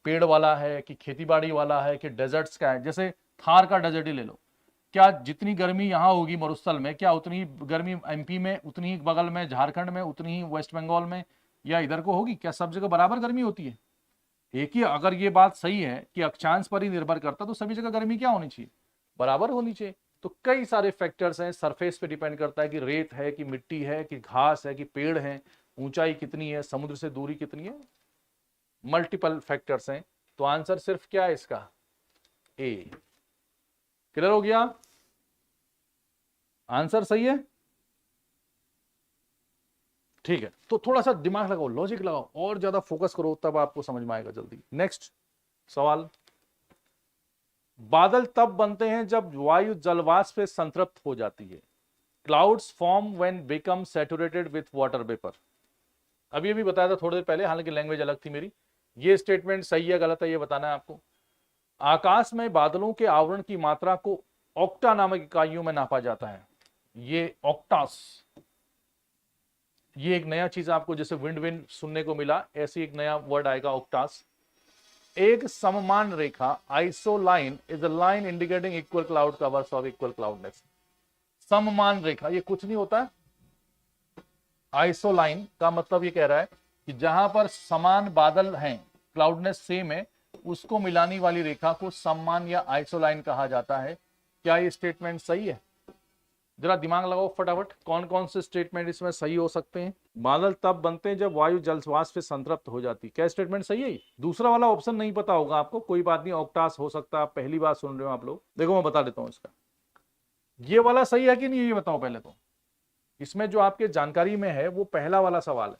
पेड़ वाला है कि खेतीबाड़ी वाला है कि डेजर्ट्स का है। जैसे थार का डेजर्ट ही ले लो, क्या जितनी गर्मी यहाँ होगी मरुस्थल में, क्या उतनी ही गर्मी एमपी में, उतनी ही बगल में झारखंड में, उतनी ही वेस्ट बंगाल में या इधर को होगी? क्या सब जगह बराबर गर्मी होती है? एक ही, अगर ये बात सही है कि अक्षांश पर ही निर्भर करता, तो सभी जगह गर्मी क्या होनी चाहिए, बराबर होनी चाहिए। तो कई सारे फैक्टर्स हैं, सरफेस पे डिपेंड करता है कि रेत है कि मिट्टी है कि घास है कि पेड़ है, ऊंचाई कितनी है, समुद्र से दूरी कितनी है, मल्टीपल फैक्टर्स हैं। तो आंसर सिर्फ क्या है इसका, ए। क्लियर हो गया? आंसर सही है, ठीक है। तो थोड़ा सा दिमाग लगाओ, लॉजिक लगाओ और ज्यादा फोकस करो, तब आपको समझ में आएगा जल्दी। नेक्स्ट सवाल, बादल तब बनते हैं जब वायु जलवाष्प से संतृप्त हो जाती है। Clouds form when become saturated with water vapour. अभी अभी बताया था थोड़ी देर पहले, हालांकि लैंग्वेज अलग थी मेरी। ये स्टेटमेंट सही है गलत है ये बताना है आपको। आकाश में बादलों के आवरण की मात्रा को ऑक्टा नामक इकाइयों में नापा जाता है। ये ऑक्टास, ये एक नया चीज आपको जैसे विंड सुनने को मिला, ऐसी एक नया वर्ड आएगा ऑक्टास। एक सममान रेखा, isoline is a line indicating equal cloud covers of equal cloudiness. सममान रेखा ये कुछ नहीं होता है। आइसोलाइन का मतलब ये कह रहा है कि जहां पर समान बादल हैं, क्लाउडनेस सेम है, उसको मिलाने वाली रेखा को सम्मान या आइसोलाइन कहा जाता है। क्या ये स्टेटमेंट सही है? जरा दिमाग लगाओ फटाफट, कौन कौन से स्टेटमेंट इसमें सही हो सकते हैं। बादल तब बनते हैं जब वायु जलवाष्प से संतृप्त हो जाती। क्या स्टेटमेंट सही है? दूसरा वाला ऑप्शन नहीं पता होगा आपको, कोई बात नहीं, ऑक्टास हो सकता है, आप पहली बार सुन रहे हो आप लोग। देखो मैं बता देता हूं इसका, ये वाला सही है कि नहीं ये बताओ पहले तो। इसमें जो आपके जानकारी में है वो पहला वाला सवाल है,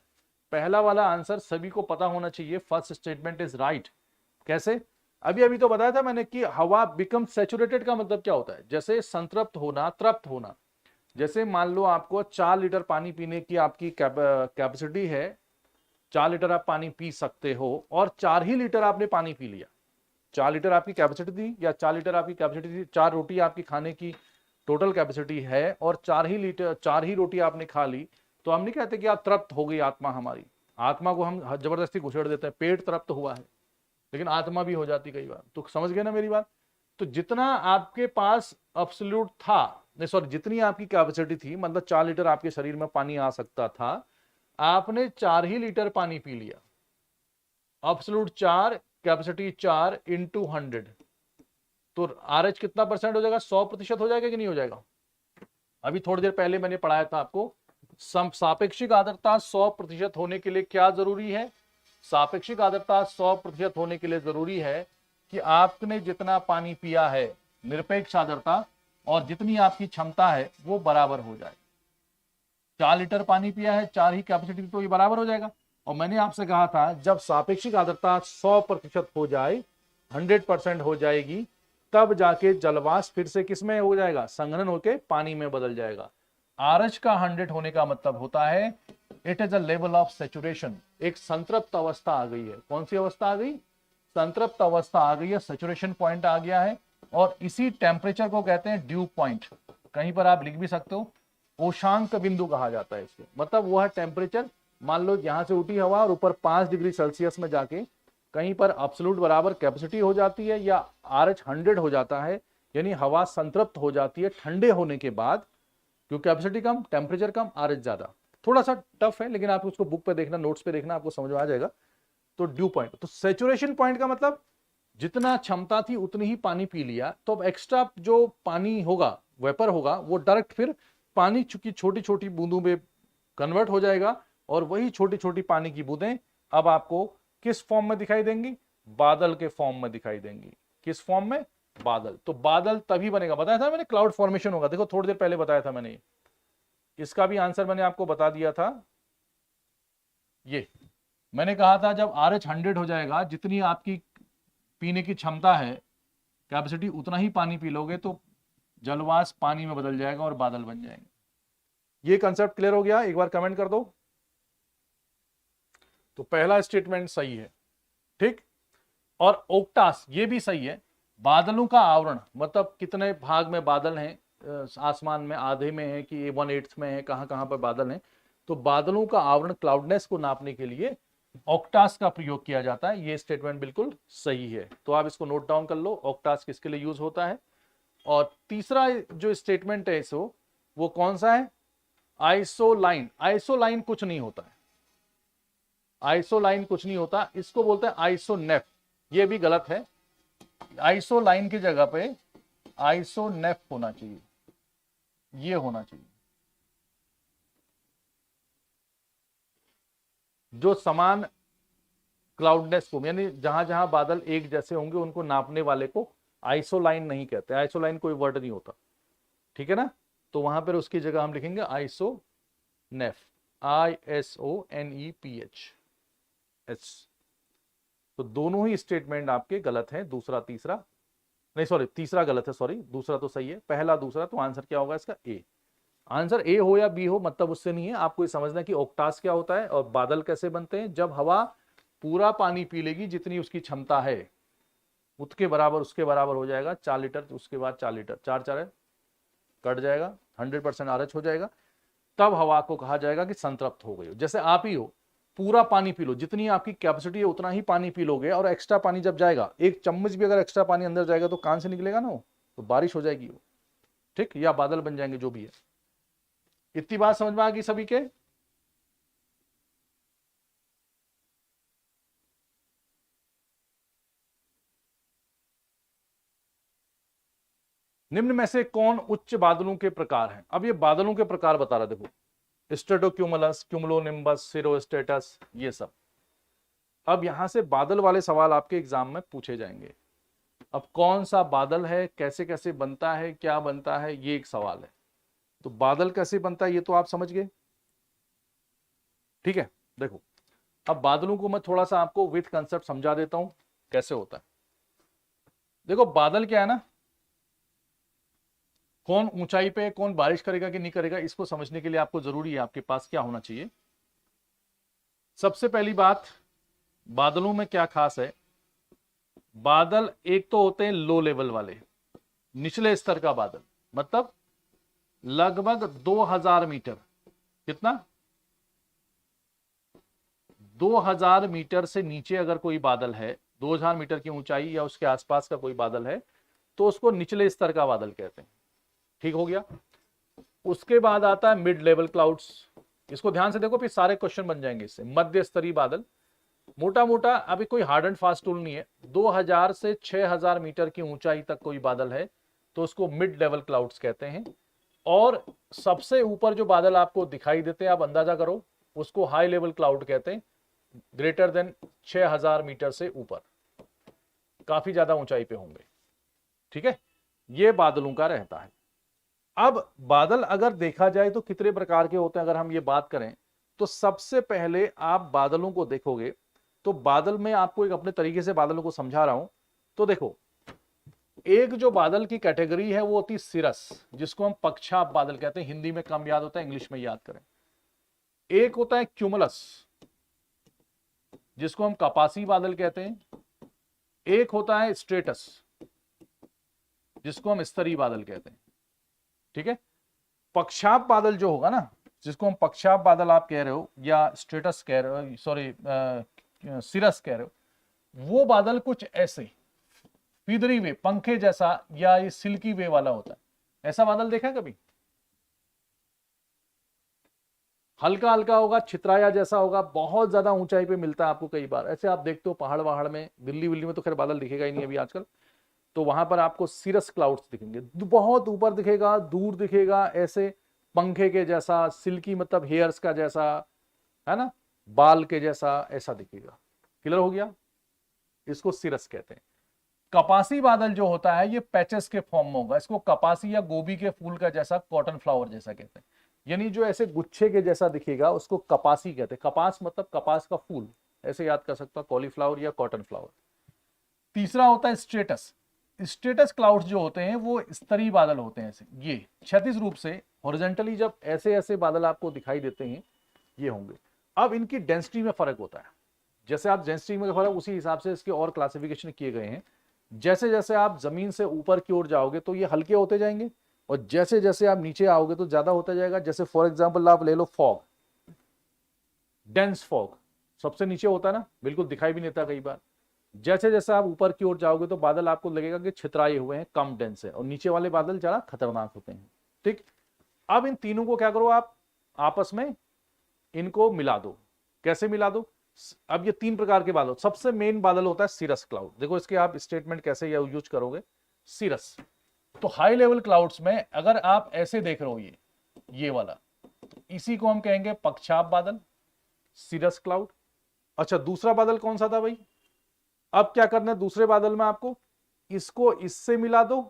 पहला वाला आंसर सभी को पता होना चाहिए। First statement is right. कैसे? अभी अभी तो बताया था मैंने कि हवा बिकम सैचुरेटेड का मतलब क्या होता है, जैसे संतृप्त होना, तृप्त होना। जैसे मान लो आपको 4 लीटर पानी पीने की आपकी कैपेसिटी है, 4 लीटर आप पानी पी सकते हो और 4 ही लीटर आपने पानी पी लिया। 4 लीटर आपकी कैपेसिटी थी या 4 लीटर आपकी कैपेसिटी थी, 4 रोटी आपकी खाने की टोटल कैपेसिटी है और 4 ही रोटी आपने खा ली, तो हम नहीं कहते कि आप तृप्त हो गई आत्मा हमारी। आत्मा को हम जबरदस्ती घुसेड़ देते हैं, पेट तृप्त हुआ है, लेकिन आत्मा भी हो जाती कई बार। तो समझ गए ना मेरी बात? तो जितना आपके पास अब्सोल्यूट था, नहीं सॉरी, जितनी आपकी कैपेसिटी थी, मतलब 4 लीटर आपके शरीर में पानी आ सकता था, आपने 4 ही लीटर पानी पी लिया। अब्सोल्यूट 4, कैपेसिटी 4 इंटू 100, तो आरएच कितना परसेंट हो जाएगा? 100% हो जाएगा कि नहीं हो जाएगा? अभी थोड़ी देर पहले मैंने पढ़ाया था आपको, सापेक्षिक आर्द्रता 100% होने के लिए क्या जरूरी है? सापेक्षिक आर्द्रता 100% होने के लिए जरूरी है कि आपने जितना पानी पिया है, निरपेक्ष आर्द्रता और जितनी आपकी क्षमता है वो बराबर हो जाए। 4 लीटर पानी पिया है, 4 ही कैपेसिटी, तो ये बराबर हो जाएगा। और मैंने आपसे कहा था जब सापेक्षिक आर्द्रता 100% हो जाए, 100% हो जाएगी, तब जाके जलवाष्प फिर से किसमें हो जाएगा? संघनन होके पानी में बदल जाएगा। आरएच का 100 होने का मतलब होता है it is a level of saturation. एक संतृप्त अवस्था आ गई है। कौन सी अवस्था आ गई? संतृप्त अवस्था आ गई है, सैचुरेशन पॉइंट आ गया है। और इसी टेम्परेचर को कहते हैं ड्यू पॉइंट। कहीं पर आप लिख भी सकते हो, ओशांक बिंदु कहा जाता है इसको। मतलब वह टेम्परेचर, मान लो यहां से उठी हवा और ऊपर 5 डिग्री सेल्सियस में जाके कहीं पर अब्सोल्यूट बराबर कैपेसिटी हो जाती है या आरएच 100 हो जाता है, यानी हवा संतृप्त हो जाती है ठंडे होने के बाद, क्योंकि कैपेसिटी कम, टेम्परेचर कम, आरएच ज्यादा। थोड़ा सा टफ है, लेकिन आप उसको बुक पे देखना, नोट्स पे देखना, आपको समझ में आ जाएगा। तो ड्यू पॉइंट, तो सैचुरेशन पॉइंट का मतलब जितना क्षमता थी उतनी ही पानी पी लिया, तो अब एक्स्ट्रा जो पानी होगा, वेपर होगा, वो डायरेक्ट फिर पानी चूंकि छोटी छोटी बूंदों में कन्वर्ट हो जाएगा, और वही छोटी छोटी पानी की बूंदें अब आपको किस फॉर्म में दिखाई देंगी? बादल के फॉर्म में दिखाई देंगी। किस फॉर्म में? बादल। तो बादल तभी बनेगा, बताया था मैंने, क्लाउड फॉर्मेशन होगा। देखो थोड़ी देर पहले बताया था मैंने, इसका भी आंसर मैंने आपको बता दिया था। ये मैंने कहा था जब RH 100 हो जाएगा, जितनी आपकी पीने की क्षमता है, कैपेसिटी, उतना ही पानी पी लोगे तो जलवाष्प पानी में बदल जाएगा और बादल बन जाएंगे। ये कंसेप्ट क्लियर हो गया? एक बार कमेंट कर दो। तो पहला स्टेटमेंट सही है, ठीक। और ओक्टास ये भी सही है। बादलों का आवरण मतलब कितने भाग में बादल हैं आसमान में, आधे में है कि 1/8 में है, कहां कहां पर बादल हैं। तो बादलों का आवरण, क्लाउडनेस को नापने के लिए ऑक्टास का प्रयोग किया जाता है। ये स्टेटमेंट बिल्कुल सही है, तो आप इसको नोट डाउन कर लो, ऑक्टास किसके लिए यूज होता है। और तीसरा जो स्टेटमेंट है इसो, वो कौन सा है? आइसोलाइन। आइसोलाइन कुछ नहीं होता है, आइसोलाइन कुछ नहीं होता, इसको बोलते हैं आइसोनेफ। ये भी गलत है, आइसोलाइन की जगह पे आइसोनेफ होना चाहिए, ये होना चाहिए। जो समान क्लाउडनेस को, यानी जहां जहां बादल एक जैसे होंगे उनको नापने वाले को आइसोलाइन नहीं कहते, आइसोलाइन कोई वर्ड नहीं होता, ठीक है ना। तो वहां पर उसकी जगह हम लिखेंगे आइसोनेफ, ISONEPH। तो दोनों ही स्टेटमेंट आपके गलत हैं, दूसरा तीसरा नहीं, सॉरी तीसरा गलत है, सॉरी दूसरा तो सही है, पहला दूसरा। तो आंसर क्या होगा इसका? ए। आंसर ए हो या बी हो मतलब उससे नहीं है, आपको ये समझना है कि ओक्टास क्या होता है और बादल कैसे बनते हैं। जब हवा पूरा पानी पी लेगी जितनी उसकी क्षमता है, उसके बराबर हो जाएगा 4 लीटर, उसके बाद 4 लीटर, 4 कट जाएगा, 100% RH हो जाएगा, तब हवा को कहा जाएगा कि संतृप्त हो गई हो। जैसे आप ही हो, पूरा पानी पी लो, जितनी आपकी कैपेसिटी है उतना ही पानी पी लोगे, और एक्स्ट्रा पानी जब जाएगा, एक चम्मच भी अगर एक्स्ट्रा पानी अंदर जाएगा तो कान से निकलेगा ना वो, तो बारिश हो जाएगी वो, ठीक, या बादल बन जाएंगे, जो भी है। इतनी बात समझ में आ गई सभी के? निम्न में से कौन उच्च बादलों के प्रकार हैं? अब ये बादलों के प्रकार बता रहा, देखो स्ट्रेटोक्यूमुलस, क्यूमुलोनिम्बस, सिरोस्टेटस, ये सब। अब यहां से बादल वाले सवाल आपके एग्जाम में पूछे जाएंगे। अब कौन सा बादल है, कैसे कैसे बनता है, क्या बनता है, ये एक सवाल है। तो बादल कैसे बनता है ये तो आप समझ गए, ठीक है। देखो अब बादलों को मैं थोड़ा सा आपको विथ कंसेप्ट समझा देता हूं कैसे होता है। देखो बादल क्या है ना, कौन ऊंचाई पे, कौन बारिश करेगा कि नहीं करेगा, इसको समझने के लिए आपको जरूरी है आपके पास क्या होना चाहिए। सबसे पहली बात, बादलों में क्या खास है, बादल एक तो होते हैं लो लेवल वाले, निचले स्तर का बादल, मतलब लगभग 2000 मीटर, कितना, 2000 मीटर से नीचे अगर कोई बादल है, 2000 मीटर की ऊंचाई या उसके आसपास का कोई बादल है, तो उसको निचले स्तर का बादल कहते हैं, ठीक हो गया। उसके बाद आता है मिड लेवल क्लाउड्स, इसको ध्यान से देखो फिर सारे क्वेश्चन बन जाएंगे इससे। मध्य स्तरीय बादल, मोटा मोटा, अभी कोई हार्ड एंड फास्ट टूल नहीं है, 2000 से 6000 मीटर की ऊंचाई तक कोई बादल है तो उसको मिड लेवल क्लाउड्स कहते हैं। और सबसे ऊपर जो बादल आपको दिखाई देते हैं, आप अंदाजा करो, उसको हाई लेवल क्लाउड कहते हैं, ग्रेटर देन 6000 मीटर से ऊपर, काफी ज्यादा ऊंचाई पे होंगे, ठीक है। ये बादलों का रहता है। अब बादल अगर देखा जाए तो कितने प्रकार के होते हैं, अगर हम ये बात करें तो सबसे पहले आप बादलों को देखोगे तो बादल में आपको एक अपने तरीके से बादलों को समझा रहा हूं। तो देखो, एक जो बादल की कैटेगरी है वो होती सिरस, जिसको हम पक्षाप बादल कहते हैं, हिंदी में कम याद होता है, इंग्लिश में याद करें। एक होता है क्यूमुलस, जिसको हम कपासी बादल कहते हैं। एक होता है स्ट्रेटस, जिसको हम स्तरीय बादल कहते हैं, ठीक है। पक्षाप बादल जो होगा ना, जिसको हम पक्षाप बादल आप कह रहे हो या स्ट्रेटस कह रहे हो, सॉरी सिरस कह रहे हो, वो बादल कुछ ऐसे फीदरी वे, पंखे जैसा या ये सिल्की वे वाला होता है। ऐसा बादल देखा है कभी? हल्का हल्का होगा, छितराया जैसा होगा, बहुत ज्यादा ऊंचाई पे मिलता है आपको कई बार। ऐसे आप देखते हो पहाड़ वहाड़ में, दिल्ली विल्ली में तो खैर बादल दिखेगा ही नहीं अभी आजकल, तो वहां पर आपको सिरस क्लाउड्स दिखेंगे, बहुत ऊपर दिखेगा, दूर दिखेगा, ऐसे पंखे के जैसा, सिल्की मतलब हेयर्स का जैसा, है ना, बाल के जैसा, ऐसा दिखेगा। क्लियर हो गया? इसको सिरस कहते हैं। कपासी बादल जो होता है ये पैचेस के फॉर्म में होगा, इसको कपासी या गोभी के फूल का जैसा, कॉटन फ्लावर जैसा कहते हैं, यानी जो ऐसे गुच्छे के जैसा दिखेगा उसको कपासी कहते हैं। कपास मतलब कपास का फूल, ऐसे याद कर सकता, कॉलीफ्लावर या कॉटन फ्लावर। तीसरा होता है स्ट्रेटस। स्ट्रेटस क्लाउड्स जो होते हैं वो स्तरीय बादल होते हैं, ऐसे ये क्षैतिज रूप से हॉरिजॉन्टली जब ऐसे ऐसे बादल आपको दिखाई देते हैं ये होंगे। अब इनकी डेंसिटी में फर्क होता है, जैसे आप डेंसिटी में फर्क उसी हिसाब से इसके और क्लासिफिकेशन किए गए हैं। जैसे जैसे आप जमीन से ऊपर की ओर जाओगे तो ये हल्के होते जाएंगे, और जैसे जैसे आप नीचे आओगे तो ज्यादा होता जाएगा। जैसे फॉर एग्जांपल आप ले लो फॉग, डेंस फॉग सबसे नीचे होता है ना, बिल्कुल दिखाई भी नहीं देता कई बार। जैसे जैसे आप ऊपर की ओर जाओगे तो बादल आपको लगेगा कि छितराए हुए हैं, कम डेंस है, और नीचे वाले बादल ज्यादा खतरनाक होते हैं। ठीक, अब इन तीनों को क्या करो, आप आपस में इनको मिला दो। कैसे मिला दो? अब ये तीन प्रकार के बादल, सबसे मेन बादल होता है सीरस क्लाउड। देखो इसके आप स्टेटमेंट कैसे यूज करोगे। सीरस तो हाई लेवल क्लाउड्स में अगर आप ऐसे देख रहे हो ये वाला, इसी को हम कहेंगे पक्षाप बादल, सीरस क्लाउड। अच्छा, दूसरा बादल कौन सा था भाई? अब क्या करना है दूसरे बादल में आपको, इसको इससे मिला दो,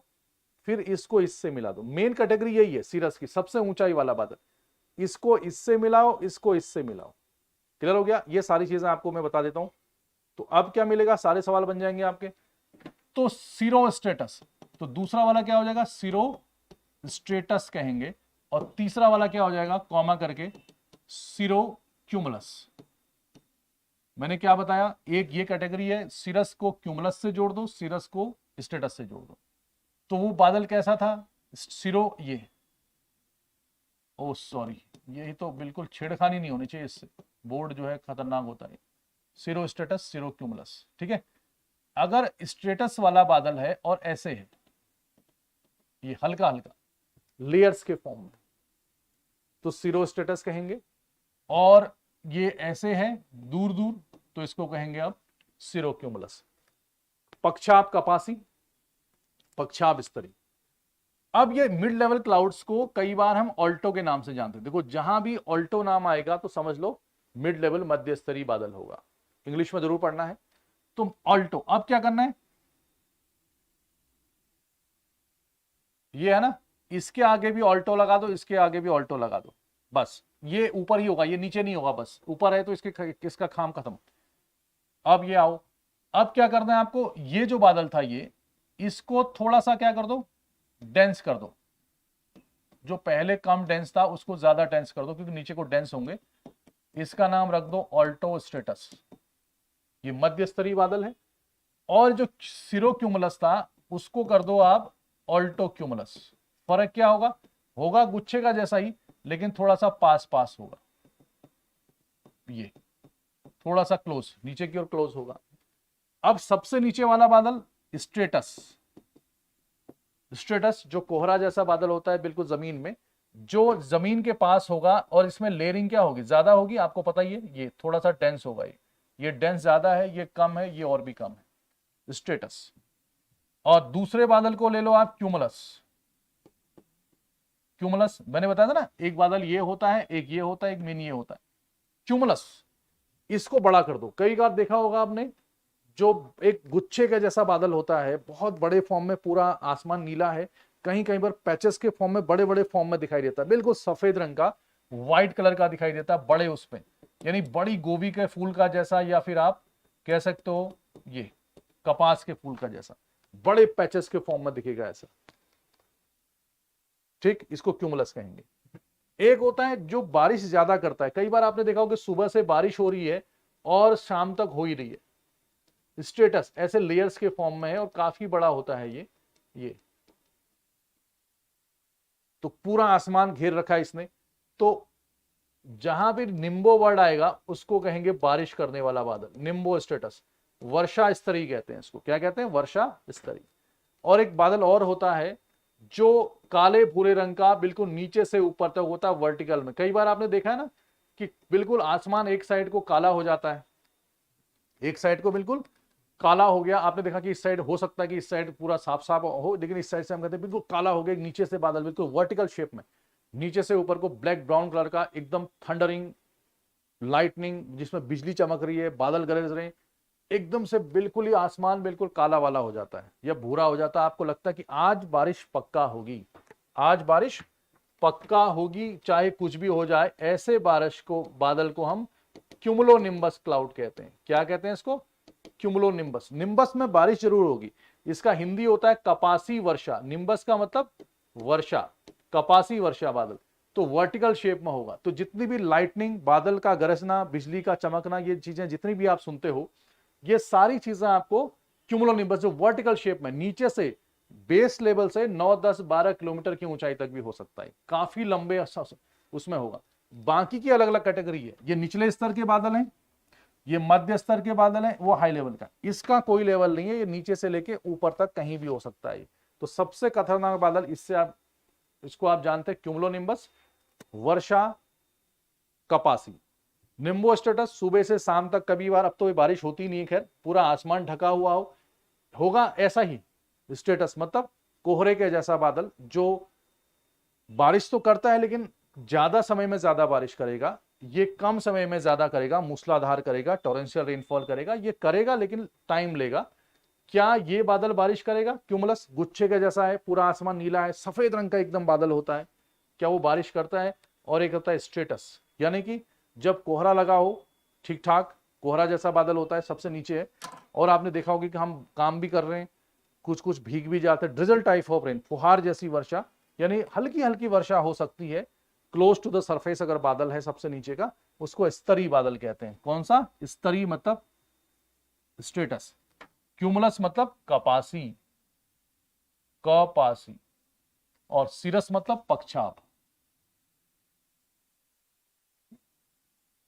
फिर इसको इससे मिला दो। मेन कैटेगरी यही है सीरस की, सबसे ऊंचाई वाला बादल। इसको इससे मिलाओ, इसको इससे मिलाओ। क्लियर हो गया? ये सारी चीजें आपको मैं बता देता हूं। तो अब क्या मिलेगा, सारे सवाल बन जाएंगे आपके। तो सीरो स्टेटस, तो दूसरा वाला क्या हो जाएगा, सीरो स्टेटस कहेंगे, और तीसरा वाला क्या हो जाएगा, कॉमा करके सीरो क्यूमुलस। मैंने क्या बताया, एक ये कैटेगरी है, सीरस को क्यूमुलस से जोड़ दो, सीरस को स्टेटस से जोड़ दो। तो वो बादल कैसा था, सीरो, ये ओ सॉरी, यही तो बिल्कुल छेड़खानी नहीं होनी चाहिए इससे, बोर्ड जो है खतरनाक होता है। सीरो स्टेटस, सीरो क्यूमुलस, ठीक है। अगर स्टेटस वाला बादल है और ऐसे है, ये हल्का हल्का लेयर्स के फॉर्म में, तो सीरो स्टेटस कहेंगे। और ये ऐसे है दूर दूर, तो इसको कहेंगे अब सीरो क्यूमुलस। पक्षाप कपासी, पक्षाप स्तरी। अब ये मिड लेवल क्लाउड्स को कई बार हम ऑल्टो के नाम से जानते हैं। देखो जहां भी ऑल्टो नाम आएगा तो समझ लो मिड लेवल मध्य स्तरीय बादल होगा, इंग्लिश में जरूर पढ़ना है। तो ऑल्टो, अब क्या करना है, ये है ना, इसके आगे भी ऑल्टो लगा दो, इसके आगे भी ऑल्टो लगा दो, बस ये ऊपर ही होगा, ये नीचे नहीं होगा, बस ऊपर है तो इसका काम खत्म। अब ये आओ, अब क्या करना है आपको, ये जो बादल था ये, इसको थोड़ा सा क्या कर दो, डेंस कर दो। जो पहले कम डेंस था उसको ज्यादा डेंस कर दो, क्योंकि नीचे को डेंस होंगे। इसका नाम रख दो ऑल्टो स्टेटस, ये मध्य स्तरीय बादल है। और जो सीरो क्यूमुलस था उसको कर दो आप ऑल्टो क्यूमुलस। फर्क क्या होगा, होगा गुच्छे का जैसा ही, लेकिन थोड़ा सा पास पास होगा, ये थोड़ा सा क्लोज, नीचे की ओर क्लोज होगा। अब सबसे नीचे वाला बादल स्ट्रेटस, स्ट्रेटस जो कोहरा जैसा बादल होता है बिल्कुल जमीन में, जो जमीन के पास होगा, और इसमें लेयरिंग क्या होगी, ज्यादा होगी, आपको पता ही है, ये थोड़ा सा डेंस होगा, ये डेंस ज्यादा है, ये कम है, ये और भी कम है, स्ट्रेटस। और दूसरे बादल को ले लो आप क्यूमुलस। क्यूमुलस मैंने बताया था ना, एक बादल ये होता है, एक ये होता है, एक मेन ये होता है, क्यूमुलस। इसको बड़ा कर दो। कई बार देखा होगा आपने, जो एक गुच्छे का जैसा बादल होता है, बहुत बड़े फॉर्म में, पूरा आसमान नीला है, कहीं कहीं पर पैचेस के फॉर्म में, बड़े बड़े फॉर्म में दिखाई देता है, बिल्कुल सफेद रंग का, व्हाइट कलर का दिखाई देता है, बड़े उसमें, यानी बड़ी गोभी के फूल का जैसा, या फिर आप कह सकते हो ये कपास के फूल का जैसा, बड़े पैचेस के फॉर्म में दिखेगा ऐसा, ठीक, इसको क्यूमुलस कहेंगे। एक होता है जो बारिश ज्यादा करता है, कई बार आपने देखा होगा सुबह से बारिश हो रही है और शाम तक हो ही रही है, स्टेटस ऐसे लेयर्स के फॉर्म में है और काफी बड़ा होता है ये तो पूरा आसमान घेर रखा है इसने। तो जहां भी निम्बो वर्ड आएगा उसको कहेंगे बारिश करने वाला बादल, निम्बो स्टेटस। वर्षा स्तरी कहते हैं इसको, क्या कहते हैं, वर्षा स्तरी। और एक बादल और होता है जो काले भूरे रंग का, बिल्कुल नीचे से ऊपर तक होता है, वर्टिकल में। कई बार आपने देखा है ना कि बिल्कुल आसमान एक साइड को काला हो जाता है, एक साइड को बिल्कुल काला हो गया, आपने देखा कि इस साइड हो सकता है कि इस साइड पूरा साफ साफ हो, लेकिन इस साइड से हम कहते हैं बिल्कुल काला हो गया, नीचे से बादल बिल्कुल वर्टिकल शेप में, नीचे से ऊपर को ब्लैक ब्राउन कलर का, एकदम थंडरिंग लाइटनिंग, जिसमें बिजली चमक रही है, बादल गरज रहे हैं, एकदम से बिल्कुल ही आसमान बिल्कुल काला वाला हो जाता है या भूरा हो जाता है, आपको लगता है कि आज बारिश पक्का होगी, आज बारिश पक्का होगी चाहे कुछ भी हो जाए। ऐसे बारिश को, बादल को हम क्यूमुलोनिम्बस क्लाउड कहते हैं। क्या कहते हैं इसको? क्यूमुलोनिम्बस। निम्बस में बारिश जरूर होगी, इसका हिंदी होता है कपासी वर्षा। निम्बस का मतलब वर्षा, कपासी वर्षा बादल, तो वर्टिकल शेप में होगा। तो जितनी भी लाइटनिंग, बादल का गरजना, बिजली का चमकना, ये चीजें जितनी भी आप सुनते हो, ये सारी चीजें आपको क्यूमुलोनिम्बस जो वर्टिकल शेप में नीचे से बेस लेवल से 9, 10, 12 किलोमीटर की ऊंचाई तक भी हो सकता है, काफी लंबे उसमें होगा। बाकी की अलग अलग कैटेगरी है, ये निचले स्तर के बादल हैं, ये मध्य स्तर के बादल हैं, वो हाई लेवल का। इसका कोई लेवल नहीं है, ये नीचे से लेके ऊपर तक कहीं भी हो सकता है। तो सबसे खतरनाक बादल, इससे आप इसको आप जानते हैं क्यूमुलोनिम्बस, वर्षा, कपासी। निम्बो स्टेटस सुबह से शाम तक, कभी बार, अब तो बारिश होती नहीं है खैर, पूरा आसमान ढका हुआ होगा ऐसा ही स्टेटस, मतलब कोहरे के जैसा बादल जो बारिश तो करता है लेकिन ज्यादा समय में ज्यादा बारिश करेगा, ये कम समय में ज्यादा करेगा, मूसलाधार करेगा, टॉरेंशियल रेनफॉल करेगा, ये करेगा लेकिन टाइम लेगा। क्या ये बादल बारिश करेगा? क्यूमुलस गुच्छे के जैसा है, पूरा आसमान नीला है, सफेद रंग का एकदम बादल होता है, क्या वो बारिश करता है? और एक होता है स्ट्रेटस, यानी कि जब कोहरा लगा हो, ठीक ठाक कोहरा जैसा बादल होता है, सबसे नीचे है, और आपने देखा होगा कि हम काम भी कर रहे हैं, कुछ कुछ भीग भी जाते हैं, ड्रिजल टाइप ऑफ रेन, फुहार जैसी वर्षा, यानी हल्की हल्की वर्षा हो सकती है क्लोज टू द सरफेस अगर बादल है सबसे नीचे का, उसको स्तरी बादल कहते हैं। कौन सा? स्तरी मतलब स्ट्रेटस, क्यूमुलस मतलब कपासी, कपासी, और सिरस मतलब पक्षाप।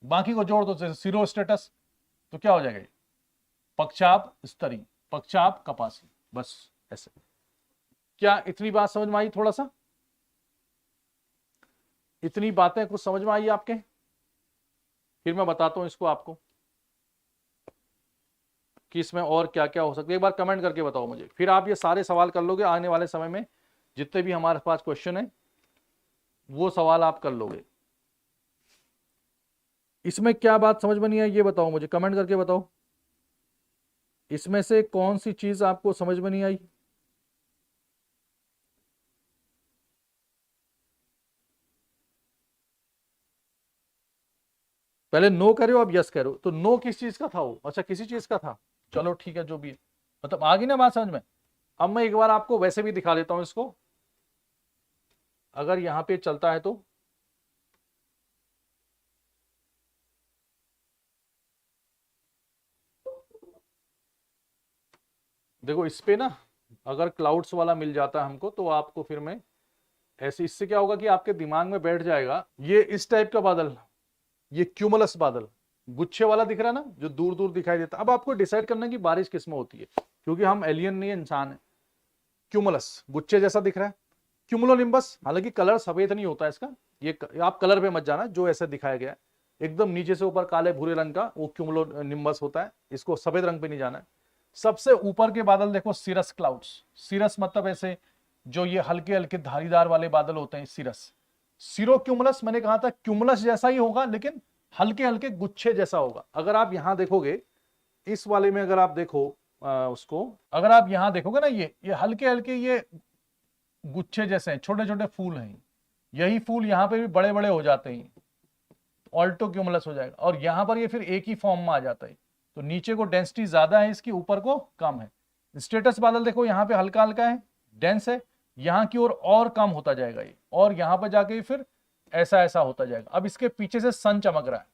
बाकी को जोड़ दो, जैसे सिरो स्टेटस, तो क्या हो जाएगा? पक्षाप स्तरी, पक्षाप कपासी, बस ऐसे। क्या इतनी बात समझ में आई? थोड़ा सा इतनी बातें कुछ समझ में आई आपके? फिर मैं बताता हूं इसको आपको कि इसमें और क्या क्या हो सकता है। एक बार कमेंट करके बताओ मुझे, फिर आप ये सारे सवाल कर लोगे आने वाले समय में, जितने भी हमारे पास क्वेश्चन है वो सवाल आप कर लोगे। इसमें क्या बात समझ में नहीं आई ये बताओ मुझे, कमेंट करके बताओ। इसमें से कौन सी चीज आपको समझ में नहीं आई? पहले नो करे हो, अब यस करो। तो नो किस चीज का था वो? अच्छा, किसी चीज का था, चलो ठीक है, जो भी है, मतलब आ गई ना बात समझ में। अब मैं एक बार आपको वैसे भी दिखा देता हूं इसको, अगर यहां पे चलता है तो। देखो इस पे ना अगर क्लाउड्स वाला मिल जाता है हमको, तो आपको फिर मैं ऐसे, इससे क्या होगा कि आपके दिमाग में बैठ जाएगा ये इस टाइप का बादल, ये क्यूमुलस बादल, गुच्छे वाला दिख रहा है ना, जो दूर दूर दिखाई देता। अब आपको डिसाइड करना है कि बारिश किस में होती है, क्योंकि हम एलियन नहीं है, इंसान है। क्यूमुलस गुच्छे जैसा दिख रहा है, क्यूमुलोनिम्बस, हालांकि कलर सफेद नहीं होता इसका, ये आप कलर पे मत जाना, जो ऐसा दिखाया गया है एकदम नीचे से ऊपर काले भूरे रंग का, वो क्यूमुलोनिम्बस होता है, इसको सफेद रंग पे नहीं जाना है। सबसे ऊपर के बादल देखो, सिरस क्लाउड्स। सिरस मतलब ऐसे जो ये हल्के हल्के धारीदार वाले बादल होते हैं, सिरस। सिरो क्यूमुलस मैंने कहा था क्यूमुलस जैसा ही होगा, लेकिन हल्के हल्के गुच्छे जैसा होगा। अगर आप यहां देखोगे, इस वाले में अगर आप देखो उसको, अगर आप यहां देखोगे ना, ये हल्के हल्के ये गुच्छे जैसे हैं, छोटे छोटे फूल हैं, यही फूल यहां पे भी बड़े बड़े हो जाते हैं, ऑल्टो क्यूमुलस हो जाएगा, और यहां पर ये फिर एक ही फॉर्म में आ जाता है। तो नीचे को डेंसिटी ज्यादा है इसकी, ऊपर को कम है। स्टेटस बादल देखो यहाँ पे हल्का हल्का है, डेंस है, यहाँ की ओर और कम होता जाएगा ये, और यहाँ पर जाके फिर ऐसा ऐसा होता जाएगा। अब इसके पीछे से सन चमक रहा है,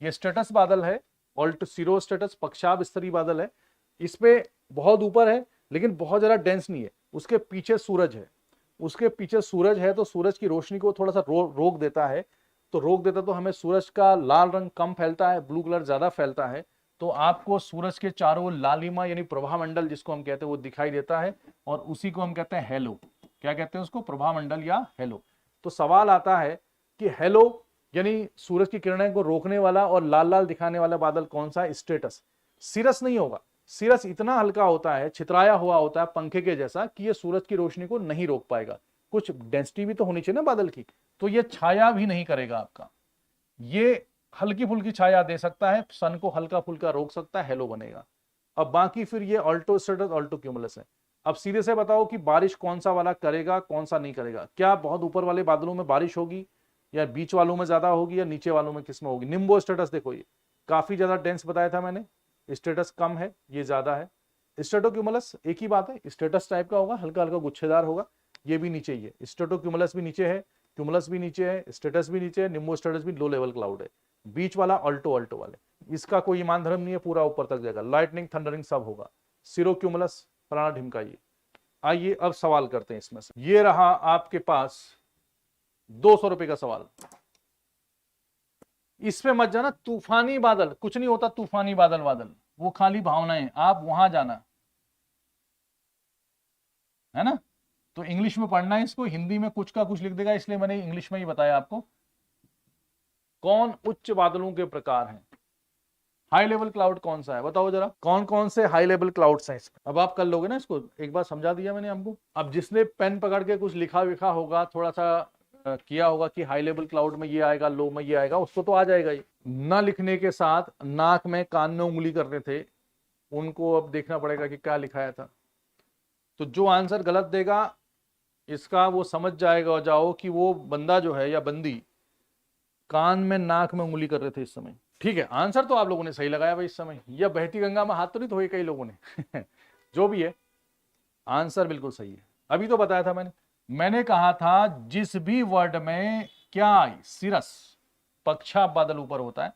ये स्टेटस बादल है, ऑल्टो सीरो स्टेटस पक्षाप स्तरीय बादल है। इस पे बहुत ऊपर है लेकिन बहुत ज्यादा डेंस नहीं है। उसके पीछे सूरज है, उसके पीछे सूरज है, तो सूरज की रोशनी को थोड़ा सा रोक देता है। तो रोक देता तो हमें सूरज का लाल रंग कम फैलता है, ब्लू कलर ज्यादा फैलता है। तो आपको सूरज के चारों ओर लालिमा यानी प्रभा मंडल जिसको हम कहते हैं वो दिखाई देता है, और उसी को हम कहते हैं हेलो। क्या कहते हैं उसको? प्रभा मंडल या हेलो। तो सवाल आता है कि हेलो यानी सूरज की किरणें को रोकने वाला और लाल लाल दिखाने वाला बादल कौन सा है? स्टेटस। सिरस नहीं होगा, सिरस इतना हल्का होता है, छितराया हुआ होता है पंखे के जैसा, कि ये सूरज की रोशनी को नहीं रोक पाएगा। कुछ डेंसिटी भी तो होनी चाहिए ना बादल की, तो ये छाया भी नहीं करेगा आपका, ये हल्की फुल्की छाया दे सकता है, सन को हल्का फुल्का रोक सकता है, हेलो बनेगा। अब बाकी फिर ये ऑल्टो स्ट्रेटस ऑल्टो क्यूमुलस है। अब सीधे से बताओ कि बारिश कौन सा वाला करेगा कौन सा नहीं करेगा। क्या बहुत ऊपर वाले बादलों में बारिश होगी या बीच वालों में ज्यादा होगी या नीचे वालों में किस में होगी। निम्बो स्टेटस देखो ये काफी ज्यादा डेंस बताया था मैंने, स्टेटस कम है ये ज्यादा है। स्ट्रेटोक्यूमुलस एक ही बात है, स्टेटस टाइप का होगा, हल्का हल्का गुच्छेदार होगा, ये भी नीचे ही है। स्ट्रेटोक्यूमुलस भी नीचे है, क्यूमुलस भी नीचे है, स्टेटस भी नीचे है, निम्बो स्टेटस भी लो लेवल क्लाउड है। बीच वाला ऑल्टो ऑल्टो वाले इसका कोई ईमान धर्म नहीं है, पूरा ऊपर तक जाएगा, लाइटनिंग थंडरिंग सब होगा। सिरोक्यूमुलस फलाना ढिमका ये। आइए अब सवाल करते हैं इसमें से। ये रहा आपके पास 200 रुपए का सवाल। इसमें मत जाना तूफानी बादल, कुछ नहीं होता तूफानी बादल, वो खाली भावनाएं, आप वहां जाना है ना। तो इंग्लिश में पढ़ना है इसको, हिंदी में कुछ का कुछ लिख देगा, इसलिए मैंने इंग्लिश में ही बताया आपको। कौन उच्च बादलों के प्रकार हैं, हाई लेवल क्लाउड कौन सा है बताओ जरा, कौन कौन से हाई लेवल क्लाउड्स हैं इसमें। अब आप कर लोगे ना इसको, एक बार समझा दिया मैंने आपको। अब जिसने पेन पकड़ के कुछ लिखा विखा होगा, थोड़ा सा किया होगा कि हाई लेवल क्लाउड में ये आएगा, लो में ये आएगा, उसको तो आ जाएगा ये। न लिखने के साथ नाक में कान में उंगली कर रहे थे, उनको अब देखना पड़ेगा कि क्या लिखाया था। तो जो आंसर गलत देगा इसका वो समझ जाएगा जाओ कि वो बंदा जो है या बंदी कान में नाक में उंगली कर रहे थे इस समय। ठीक है, आंसर तो आप लोगों ने सही लगाया भाई इस समय, या बहती गंगा में हाथ तो नहीं धोए कई लोगों ने जो भी है आंसर बिल्कुल सही है। अभी तो बताया था मैंने कहा था जिस भी वर्ड में क्या सिरस पक्षा बादल ऊपर होता है,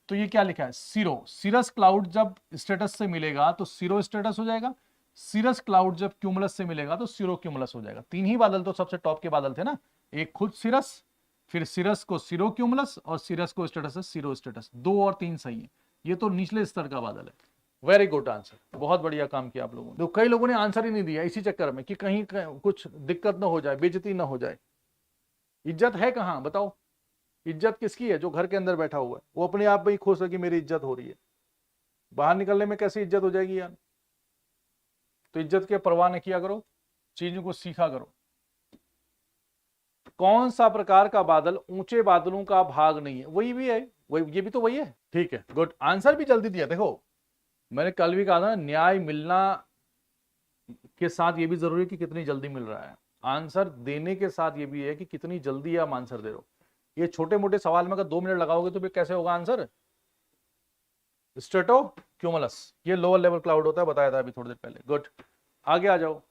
तो ये क्या लिखा है सिरो, सिरस क्लाउड जब स्टेटस से मिलेगा तो सिरो स्टेटस हो जाएगा, सिरस क्लाउड जब क्यूमुलस से मिलेगा तो सिरो क्यूमुलस हो जाएगा। तीन ही बादल तो सबसे टॉप के बादल थे ना, एक खुद सिरस, फिर सिरस को सिरो क्यूमुलस और सिरस को स्टेटस है सिरो स्टेटस। 2 और 3 सही है, ये तो निचले स्तर का बादल है। वेरी गुड आंसर, बहुत बढ़िया काम किया आप लोगों ने। तो कई लोगों ने आंसर ही नहीं दिया इसी चक्कर में कि कहीं कुछ दिक्कत ना हो जाए, बेइज्जती ना हो जाए। इज्जत है कहां बताओ, इज्जत किसकी है, जो घर के अंदर बैठा हुआ है वो अपने आप में ही खुश है कि मेरी इज्जत हो रही है, बाहर निकलने में कैसी इज्जत हो जाएगी यार। तो इज्जत के परवाह न किया करो, चीजों को सीखा करो। कौन सा प्रकार का बादल ऊंचे बादलों का भाग नहीं है, वही भी है, वही ये भी तो वही है। ठीक है गुड, आंसर भी जल्दी दिया। देखो मैंने कल भी कहा था न्याय मिलना के साथ ये भी जरूरी है कि कितनी जल्दी मिल रहा है, आंसर देने के साथ ये भी है कि कितनी जल्दी आप आंसर दे रहे हो। ये छोटे मोटे सवाल में अगर 2 मिनट लगाओगे तो भी कैसे होगा आंसर। स्ट्रेटो क्यूमुलस ये लोअर लेवल क्लाउड होता है, बताया था अभी थोड़ी देर पहले। गुड, आगे आ जाओ।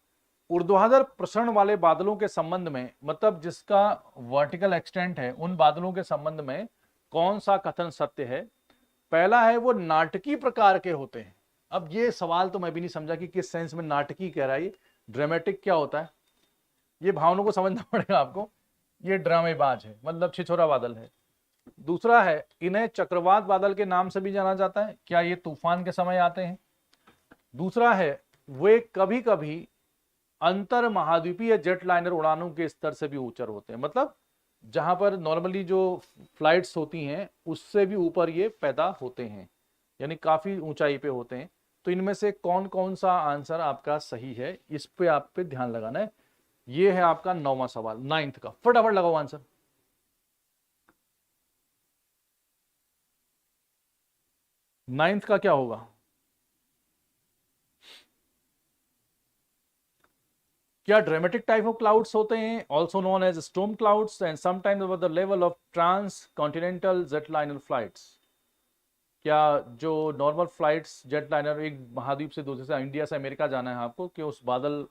ऊर्ध्वाधर प्रसरण वाले बादलों के संबंध में, मतलब जिसका वर्टिकल एक्सटेंट है, उन बादलों के संबंध में कौन सा कथन सत्य है। पहला है वो नाटकीय प्रकार के होते हैं। अब ये सवाल तो मैं भी नहीं समझा कि किस सेंस में नाटकीय कह रहा है, ड्रामेटिक क्या होता है, ये भावनाओं को समझना पड़ेगा आपको। ये ड्रामेबाज है, मतलब छिछोरा बादल है। दूसरा है इन्हें चक्रवात बादल के नाम से भी जाना जाता है, क्या ये तूफान के समय आते हैं। दूसरा है वे कभी कभी अंतर महाद्वीपीय जेट लाइनर उड़ानों के स्तर से भी ऊंचर होते हैं, मतलब जहां पर नॉर्मली जो फ्लाइट्स होती हैं उससे भी ऊपर ये पैदा होते हैं, यानी काफी ऊंचाई पे होते हैं। तो इनमें से कौन कौन सा आंसर आपका सही है, इस पे आप पे ध्यान लगाना है। ये है आपका 9वां सवाल, 9th का, फटाफट लगाओ आंसर। 9th का क्या होगा, क्या ड्रामेटिक टाइप ऑफ क्लाउड्स होते हैं, also known as storm clouds and sometimes over the level of transcontinental jetliner flights. क्या जो नॉर्मल फ्लाइट्स जेटलाइनर एक महाद्वीप से दूसरे से, इंडिया से अमेरिका जाना है आपको, कि उस बादल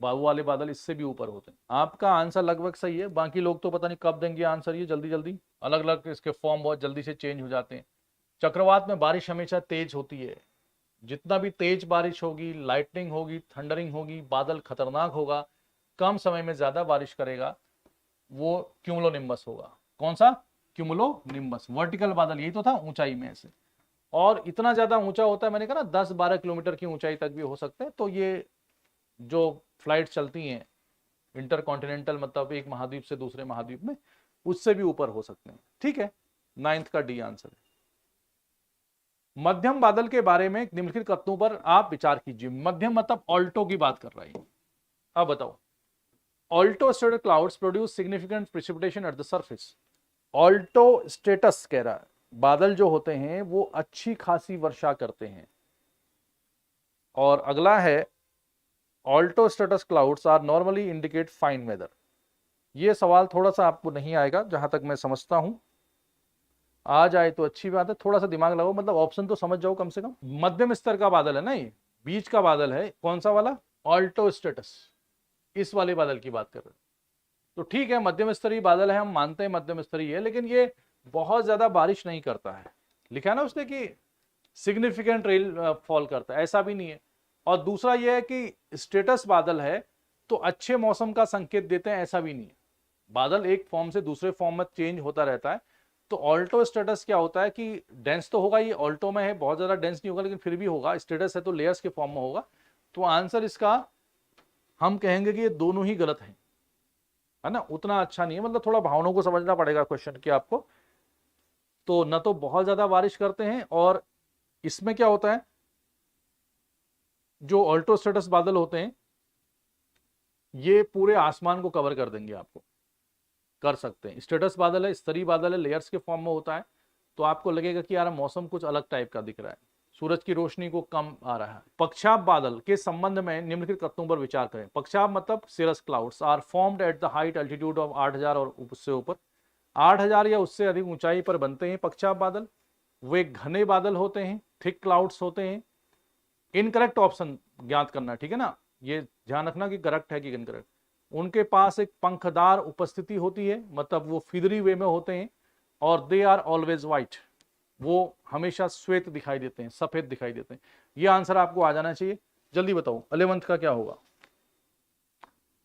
बाबू वाले बादल इससे भी ऊपर होते हैं। आपका आंसर लगभग सही है, बाकी लोग तो पता नहीं कब देंगे आंसर, ये जल्दी जल्दी, अलग अलग इसके फॉर्म बहुत जल्दी से चेंज हो जाते हैं। चक्रवात में बारिश हमेशा तेज होती है, जितना भी तेज बारिश होगी, लाइटनिंग होगी, थंडरिंग होगी, बादल खतरनाक होगा, कम समय में ज्यादा बारिश करेगा, वो क्यूमुलोनिम्बस होगा। कौन सा, क्यूमुलोनिम्बस, वर्टिकल बादल यही तो था ऊंचाई में ऐसे, और इतना ज्यादा ऊंचा होता है, मैंने कहा ना 10-12 किलोमीटर की ऊंचाई तक भी हो सकते हैं। तो ये जो फ्लाइट चलती हैं इंटरकॉन्टिनेंटल, मतलब एक महाद्वीप से दूसरे महाद्वीप में, उससे भी ऊपर हो सकते हैं। ठीक है, 9th का डी आंसर है। मध्यम बादल के बारे में निम्नलिखित कथनों पर आप विचार कीजिए। मध्यम मतलब ऑल्टो की बात कर रहा है। अब बताओ, Alto status clouds produce significant precipitation at the surface. Alto status कह रहा है बादल जो होते हैं वो अच्छी खासी वर्षा करते हैं, और अगला है altostratus clouds are normally indicate fine weather. ये सवाल थोड़ा सा आपको नहीं आएगा जहां तक मैं समझता हूं, आ जाए तो अच्छी बात है, थोड़ा सा दिमाग लगाओ, मतलब ऑप्शन तो समझ जाओ कम से कम। मध्यम स्तर का बादल है ना, ये बीच का बादल है, कौन सा वाला, ऑल्टो स्टेटस, इस वाले बादल की बात कर रहे हैं। तो ठीक है, मध्यम स्तरीय बादल है, हम मानते हैं मध्यम स्तरीय है, लेकिन ये बहुत ज्यादा बारिश नहीं करता है। लिखा है ना उसने कि सिग्निफिकेंट रेल फॉल करता है, ऐसा भी नहीं है। और दूसरा यह है कि स्टेटस बादल है तो अच्छे मौसम का संकेत देते हैं, ऐसा भी नहीं है। बादल एक फॉर्म से दूसरे फॉर्म में चेंज होता रहता है। तो ऑल्टो स्टेटस क्या होता है कि डेंस तो होगा, ये ऑल्टो में है, बहुत ज्यादा डेंस नहीं होगा, लेकिन फिर भी होगा, स्टेटस है तो लेयर्स के फॉर्म में होगा। तो आंसर इसका हम कहेंगे कि ये दोनों ही गलत है ना, उतना अच्छा नहीं है, मतलब थोड़ा भावनाओं को समझना पड़ेगा क्वेश्चन की आपको। तो न तो बहुत ज्यादा बारिश करते हैं, और इसमें क्या होता है, जो ऑल्टो स्टेटस बादल होते हैं ये पूरे आसमान को कवर कर देंगे, आपको कर सकते हैं। स्टेटस बादल है, स्तरीय बादल है, लेयर्स के फॉर्म में होता है, तो आपको लगेगा कि यार मौसम कुछ अलग टाइप का दिख रहा है, सूरज की रोशनी को कम आ रहा है। पक्षाप बादल के संबंध में निम्नलिखित तथ्यों पर विचार करें। पक्षाप मतलब cirrus clouds are formed at the height altitude of 8000 और उससे ऊपर, 8000 या उससे अधिक ऊंचाई पर बनते हैं पक्षाप बादल। वे घने बादल होते हैं, थिक क्लाउड्स होते हैं। इनकरेक्ट ऑप्शन ज्ञात करना, ठीक है ना, ये ध्यान रखना कि करेक्ट है कि इनकरेक्ट। उनके पास एक पंखदार उपस्थिति होती है, मतलब वो फिदरी वे में होते हैं, और दे आर ऑलवेज व्हाइट, वो हमेशा श्वेत दिखाई देते हैं, सफेद दिखाई देते हैं। ये आंसर आपको आ जाना चाहिए, जल्दी बताओ 11th का क्या होगा,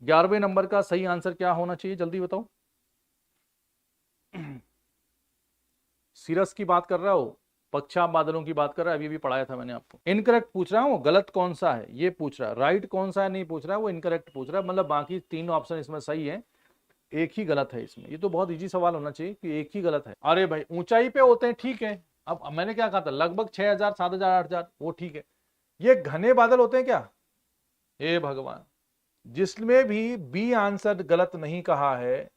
11वें नंबर का सही आंसर क्या होना चाहिए, जल्दी बताओ। सिरस की बात कर रहा हो, पक्षाप बादलों की बात कर रहा है, अभी भी पढ़ाया था मैंने आपको। इनकरेक्ट पूछ रहा हूं, गलत कौन सा है ये पूछ रहा है, राइट कौन सा है नहीं पूछ रहा है, वो इनकरेक्ट पूछ रहा है, मतलब बाकी 3 ऑप्शन इसमें सही है, एक ही गलत है इसमें। ये तो बहुत इजी सवाल होना चाहिए कि एक ही गलत है। अरे भाई ऊंचाई पे होते हैं, ठीक है, अब मैंने क्या कहा था, लगभग 6000 7000 8000, वो ठीक है। ये घने बादल होते हैं क्या, हे भगवान, जिसमें भी बी आंसर गलत नहीं कहा है।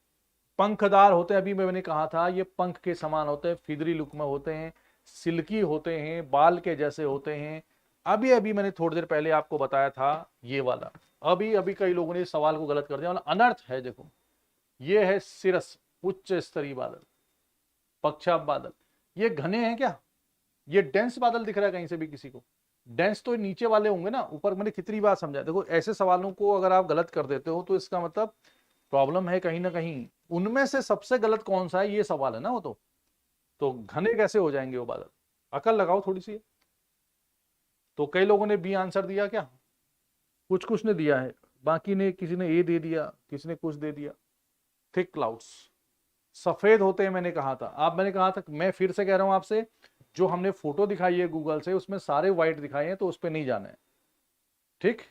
पंखदार होते हैं, अभी मैंने कहा था, ये पंख के समान होते हैं, फिदरी लुक में होते हैं, सिल्की होते हैं, बाल के जैसे होते हैं। अभी अभी मैंने थोड़ी देर पहले आपको बताया था ये वाला, अभी अभी कई लोगों ने इस सवाल को गलत कर दिया, मतलब अनर्थ है। देखो ये है सिरस, उच्च स्तरीय बादल, पक्षाप बादल। ये घने हैं क्या, ये डेंस बादल दिख रहा है कहीं से भी किसी को, डेंस तो नीचे वाले होंगे ना, ऊपर। मैंने कितनी बार समझाया, देखो ऐसे सवालों को अगर आप गलत कर देते हो तो इसका मतलब प्रॉब्लम है कहीं ना कहीं। उनमें से सबसे गलत कौन सा है ये सवाल है ना, वो तो घने कैसे हो जाएंगे वो बादल, अकल लगाओ थोड़ी सी। तो कई लोगों ने बी आंसर दिया क्या, कुछ कुछ ने दिया है, बाकी ने किसी ने ए दे दिया, किसी ने कुछ दे दिया। थिक क्लाउड्स सफेद होते हैं, मैंने कहा था, आप मैंने कहा था, मैं फिर से कह रहा हूं आपसे, जो हमने फोटो दिखाई है गूगल से उसमें सारे व्हाइट दिखाए हैं, तो उस पर नहीं जाना है, ठीक।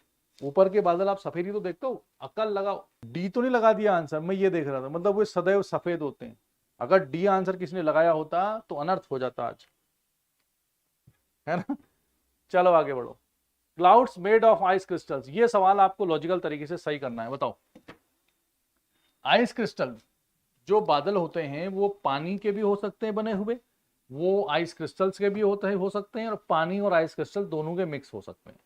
ऊपर के बादल आप सफेद ही तो देखते हो, अकल लगाओ। डी तो नहीं लगा दिया आंसर, मैं ये देख रहा था, मतलब वो सदैव सफेद होते हैं। अगर डी आंसर किसी ने लगाया होता तो अनर्थ हो जाता आज, है ना। चलो आगे बढ़ो। Clouds made of ice crystals, ये सवाल आपको लॉजिकल तरीके से सही करना है, बताओ। आइस क्रिस्टल जो बादल होते हैं वो पानी के भी हो सकते हैं बने हुए, वो आइस क्रिस्टल्स के भी हो सकते हैं, और पानी और आइस क्रिस्टल दोनों के मिक्स हो सकते हैं।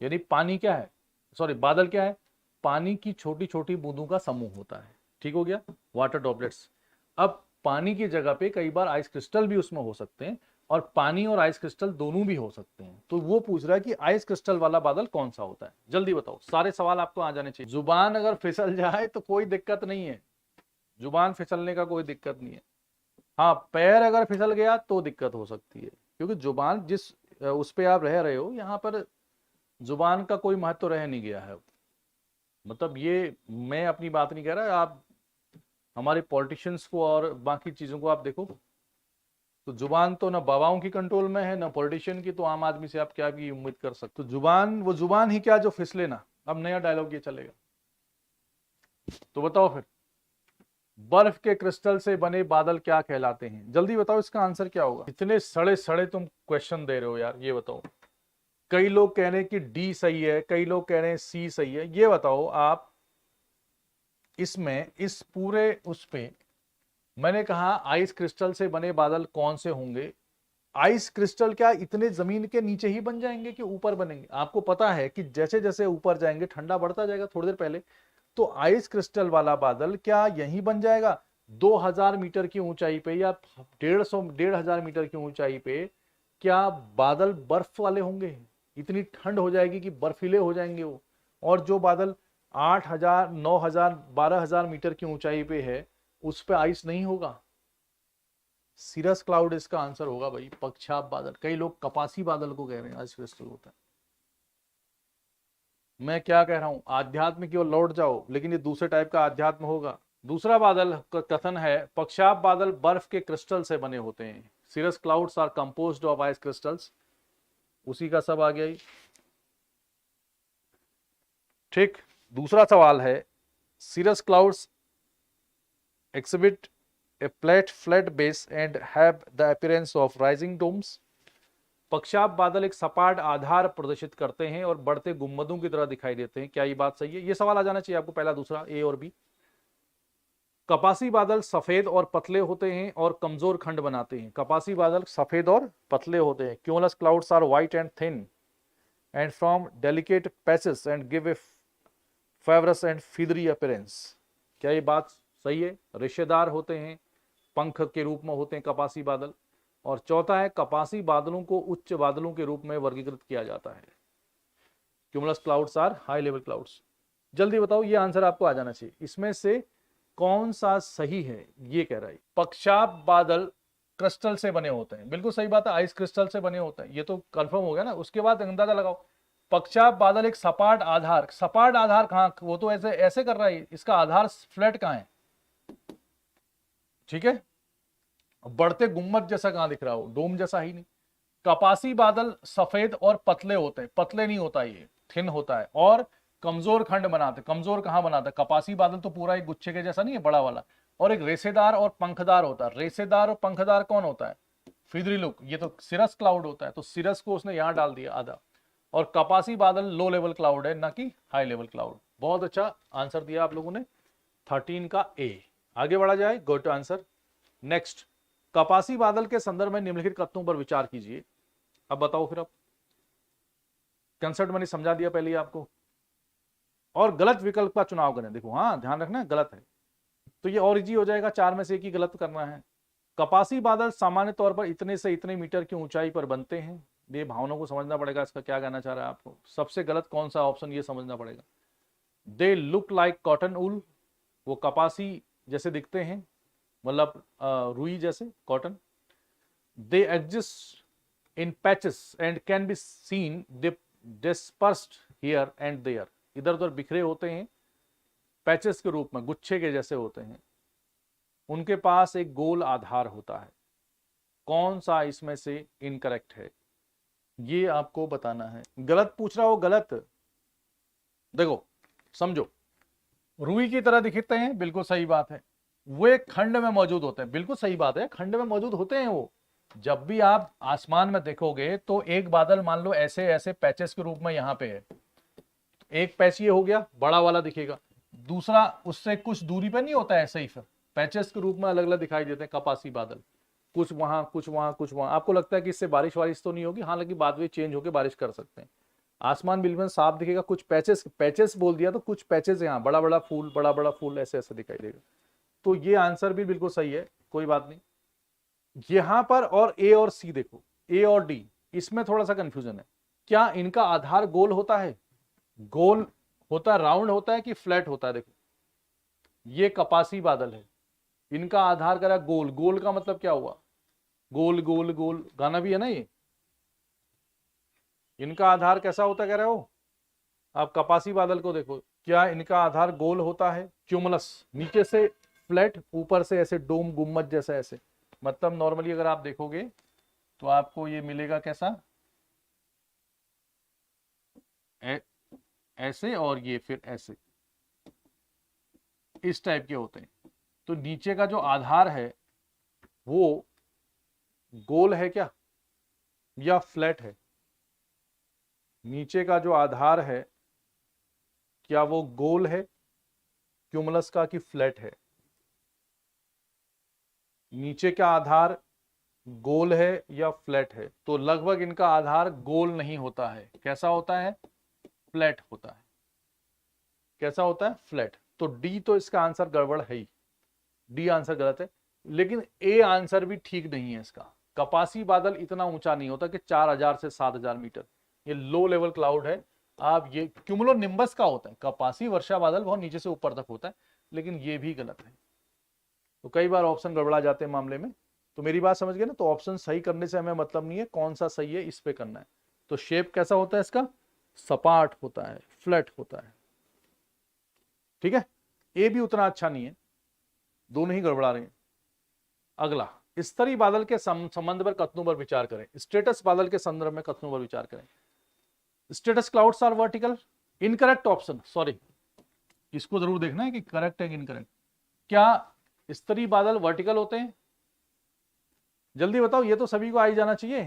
यानी पानी क्या है, सॉरी बादल क्या है, पानी की छोटी छोटी बूंदों का समूह होता है, ठीक हो गया, वाटर ड्रॉपलेट्स। अब पानी की जगह पे कई बार आइस क्रिस्टल भी उसमें हो सकते हैं, और पानी और आइस क्रिस्टल दोनों भी हो सकते हैं। तो वो पूछ रहा है कि आइस क्रिस्टल वाला बादल कौन सा होता है, जल्दी बताओ, सारे सवाल आपको आ जाने चाहिए। जुबान अगर फिसल जाए तो कोई दिक्कत नहीं है, जुबान फिसलने का कोई दिक्कत नहीं है। हाँ, पैर अगर फिसल गया तो दिक्कत हो सकती है, क्योंकि जुबान जिस उस पे आप रह रहे हो, यहाँ पर जुबान का कोई महत्व रह नहीं गया है। मतलब ये मैं अपनी बात नहीं कह रहा, आप हमारे पॉलिटिशियंस को और बाकी चीजों को आप देखो, तो जुबान तो ना बाबाओं की कंट्रोल में है ना पॉलिटिशियन की, तो आम आदमी से आप क्या भी उम्मीद कर सकते हो। जुबान, वो जुबान ही क्या जो फिसले ना। अब नया डायलॉग ये चलेगा, तो बताओ फिर, बर्फ के क्रिस्टल से बने बादल क्या कहलाते हैं, जल्दी बताओ इसका आंसर क्या होगा। इतने सड़े सड़े तुम क्वेश्चन दे रहे हो यार, ये बताओ। कई लोग कह रहे हैं कि डी सही है, कई लोग कह रहे हैं सी सही है, ये बताओ आप। इसमें इस पूरे उस पे मैंने कहा आइस क्रिस्टल से बने बादल कौन से होंगे, आइस क्रिस्टल क्या इतने जमीन के नीचे ही बन जाएंगे कि ऊपर बनेंगे? आपको पता है कि जैसे जैसे ऊपर जाएंगे ठंडा बढ़ता जाएगा थोड़ी देर पहले, तो आइस क्रिस्टल वाला बादल क्या यहीं बन जाएगा 2000 मीटर की ऊंचाई पे या 1,500 मीटर की ऊंचाई पे? क्या बादल बर्फ वाले होंगे? इतनी ठंड हो जाएगी कि बर्फीले हो जाएंगे वो। और जो बादल 8,000 9,000 12,000 मीटर की ऊंचाई पे है उस पे आइस नहीं होगा। सीरस क्लाउड इसका आंसर होगा भाई, पक्षाप बादल। कई लोग कपासी बादल को कह रहे हैं आइस क्रिस्टल होता है। मैं क्या कह रहा हूं, आध्यात्म की ओर लौट जाओ, लेकिन ये दूसरे टाइप का आध्यात्म होगा। दूसरा बादल कथन है पक्षाप बादल बर्फ के क्रिस्टल से बने होते हैं। Cirrus clouds are composed of ice crystals. उसी का सब आ गया ही। ठीक। दूसरा सवाल है cirrus clouds exhibit a flat base and have the appearance of rising domes। पक्षाप बादल एक सपाट आधार प्रदर्शित करते हैं और बढ़ते गुंबदों की तरह दिखाई देते हैं। क्या ये बात सही है? ये सवाल आ जाना चाहिए आपको, पहला दूसरा, ए और बी। कपासी बादल सफेद और पतले होते हैं और कमजोर खंड बनाते हैं। कपासी बादल सफेद और पतले होते हैं। Cumulus clouds are white and thin and from delicate patches and give a fibrous and feathery appearance. क्या ये बात सही है? रेशेदार होते हैं, पंख के रूप में होते हैं कपासी बादल। और चौथा है कपासी बादलों को उच्च बादलों के रूप में वर्गीकृत किया जाता है। Cumulus clouds are high level clouds. जल्दी बताओ, ये आंसर आपको आ जाना चाहिए। इसमें से कौन सा सही है? ये कह रहा है पक्षाप बादल क्रिस्टल से बने होते हैं। बिल्कुल सही बात है, आइस क्रिस्टल से बने होते हैं। ये तो कंफर्म हो गया ना। उसके बाद अंदाजा लगाओ, पक्षाप बादल एक सपाट आधार। सपाट आधार कहां? वो तो ऐसे ऐसे कर रहा है, इसका आधार फ्लैट कहां है? ठीक है, बढ़ते गुम्मद जैसा कहां दिख रहा हो? डोम जैसा ही नहीं। कपासी बादल सफेद और पतले होते हैं। पतले नहीं होता, ये थिन होता है। और कमजोर खंड बनाते। कमजोर कहां बनाता है? कपासी बादल तो पूरा एक गुच्छे के जैसा नहीं है, बड़ा वाला। और एक रेसेदार और पंखदार होता है। रेसेदार और पंखदार कौन होता है? फिदरी लुक। ये तो सिरस क्लाउड होता है, तो सिरस को उसने यहां डाल दिया आधा। और कपासी बादल लो लेवल क्लाउड है, ना कि हाई लेवल क्लाउड। बहुत अच्छा आंसर दिया आप लोगों ने, 13 का ए। आगे बढ़ा जाए, गो टू आंसर। नेक्स्ट, कपासी बादल के संदर्भ में निम्नलिखित कथनों पर विचार कीजिए। अब बताओ फिर। अब कंसेप्ट मैंने समझा दिया पहले ही आपको। और गलत विकल्प का चुनाव करें। देखो, हाँ ध्यान रखना, गलत है तो ये और इजी हो जाएगा, 4 में से एक ही गलत करना है। कपासी बादल सामान्य तौर पर इतने से इतने मीटर की ऊंचाई पर बनते हैं। ये भावनाओं को समझना पड़ेगा, इसका क्या कहना चाह रहा है आपको। सबसे गलत कौन सा ऑप्शन, ये समझना पड़ेगा। They look like cotton wool. वो कपासी जैसे दिखते हैं, मतलब रुई जैसे, cotton. They exist in patches and can be seen dispersed here and there. इधर उधर बिखरे होते हैं, पैचेस के रूप में, गुच्छे के जैसे होते हैं। उनके पास एक गोल आधार होता है। कौन सा इसमें से इनकरेक्ट है, ये आपको बताना है। गलत पूछ रहा हो, गलत। देखो समझो, रुई की तरह दिखते हैं, बिल्कुल सही बात है। वो एक खंड में मौजूद होते हैं, बिल्कुल सही बात है, खंड में मौजूद होते हैं वो। जब भी आप आसमान में देखोगे तो एक बादल मान लो ऐसे ऐसे पैचेस के रूप में यहां पे है। एक पैच ये हो गया, बड़ा वाला दिखेगा। दूसरा उससे कुछ दूरी पे नहीं होता है, ऐसे ही फिर पैचेस के रूप में अलग अलग दिखाई देते हैं कपासी बादल। कुछ वहां, कुछ वहां, कुछ वहां। आपको लगता है कि इससे बारिश वारिश तो नहीं होगी, हालांकि बाद में चेंज होकर बारिश कर सकते हैं। आसमान बिल्कुल साफ दिखेगा। कुछ पैचेस, पैचेस बोल दिया तो कुछ पैचेस यहाँ, बड़ा बड़ा फूल, बड़ा बड़ा फूल ऐसे ऐसे दिखाई देगा। तो ये आंसर भी बिल्कुल सही है, कोई बात नहीं। यहां पर और ए और सी देखो, ए और डी, इसमें थोड़ा सा कंफ्यूजन है। क्या इनका आधार गोल होता है? गोल होता है, राउंड होता है कि फ्लैट होता है? देखो, ये कपासी बादल है, इनका आधार करा गोल। गोल का मतलब क्या हुआ? गोल गोल गोल, गाना भी है ना ये। इनका आधार कैसा होता कह रहे हो आप? कपासी बादल को देखो, क्या इनका आधार गोल होता है? क्यूमुलस, नीचे से फ्लैट, ऊपर से ऐसे डोम, गुम्मद जैसा ऐसे। मतलब नॉर्मली अगर आप देखोगे तो आपको ये मिलेगा कैसा, ऐसे, और ये फिर ऐसे, इस टाइप के होते हैं। तो नीचे का जो आधार है वो गोल है क्या, या फ्लैट है? नीचे का जो आधार है, क्या वो गोल है क्यूमुलस का, कि फ्लैट है? नीचे का आधार गोल है या फ्लैट है, तो लगभग इनका आधार गोल नहीं होता है। कैसा होता है? फ्लैट होता है। कैसा होता है? फ्लैट। तो डी तो इसका आंसर गड़बड़ है ही, डी आंसर गलत है। लेकिन ए आंसर भी ठीक नहीं है इसका। कपासी बादल इतना ऊंचा नहीं होता कि 4000 से 7000 मीटर, ये लो लेवल क्लाउड है। आप ये क्यूमुलो निम्बस का होता है, कपासी वर्षा बादल बहुत नीचे से ऊपर तक होता है, लेकिन ये भी गलत है। तो कई बार ऑप्शन गड़बड़ा जाते हैं मामले में। तो मेरी बात समझ गए ना? तो ऑप्शन सही करने से हमें मतलब नहीं है कौन सा सही है, इस पे करना है। तो शेप कैसा होता है इसका? सपाट होता है, फ्लैट होता है। ठीक है, ए भी उतना अच्छा नहीं है, दोनों ही गड़बड़ा रहे हैं। अगला, स्तरीय बादल के संबंध पर कथनों पर विचार करें। स्टेटस बादल के संदर्भ में कथनों पर विचार करें। Stratus clouds are vertical. Incorrect option, sorry, इसको जरूर देखना है कि करेक्ट है कि इनकरेक्ट। क्या स्तरीय बादल वर्टिकल होते हैं? जल्दी बताओ, ये तो सभी को आ ही जाना चाहिए,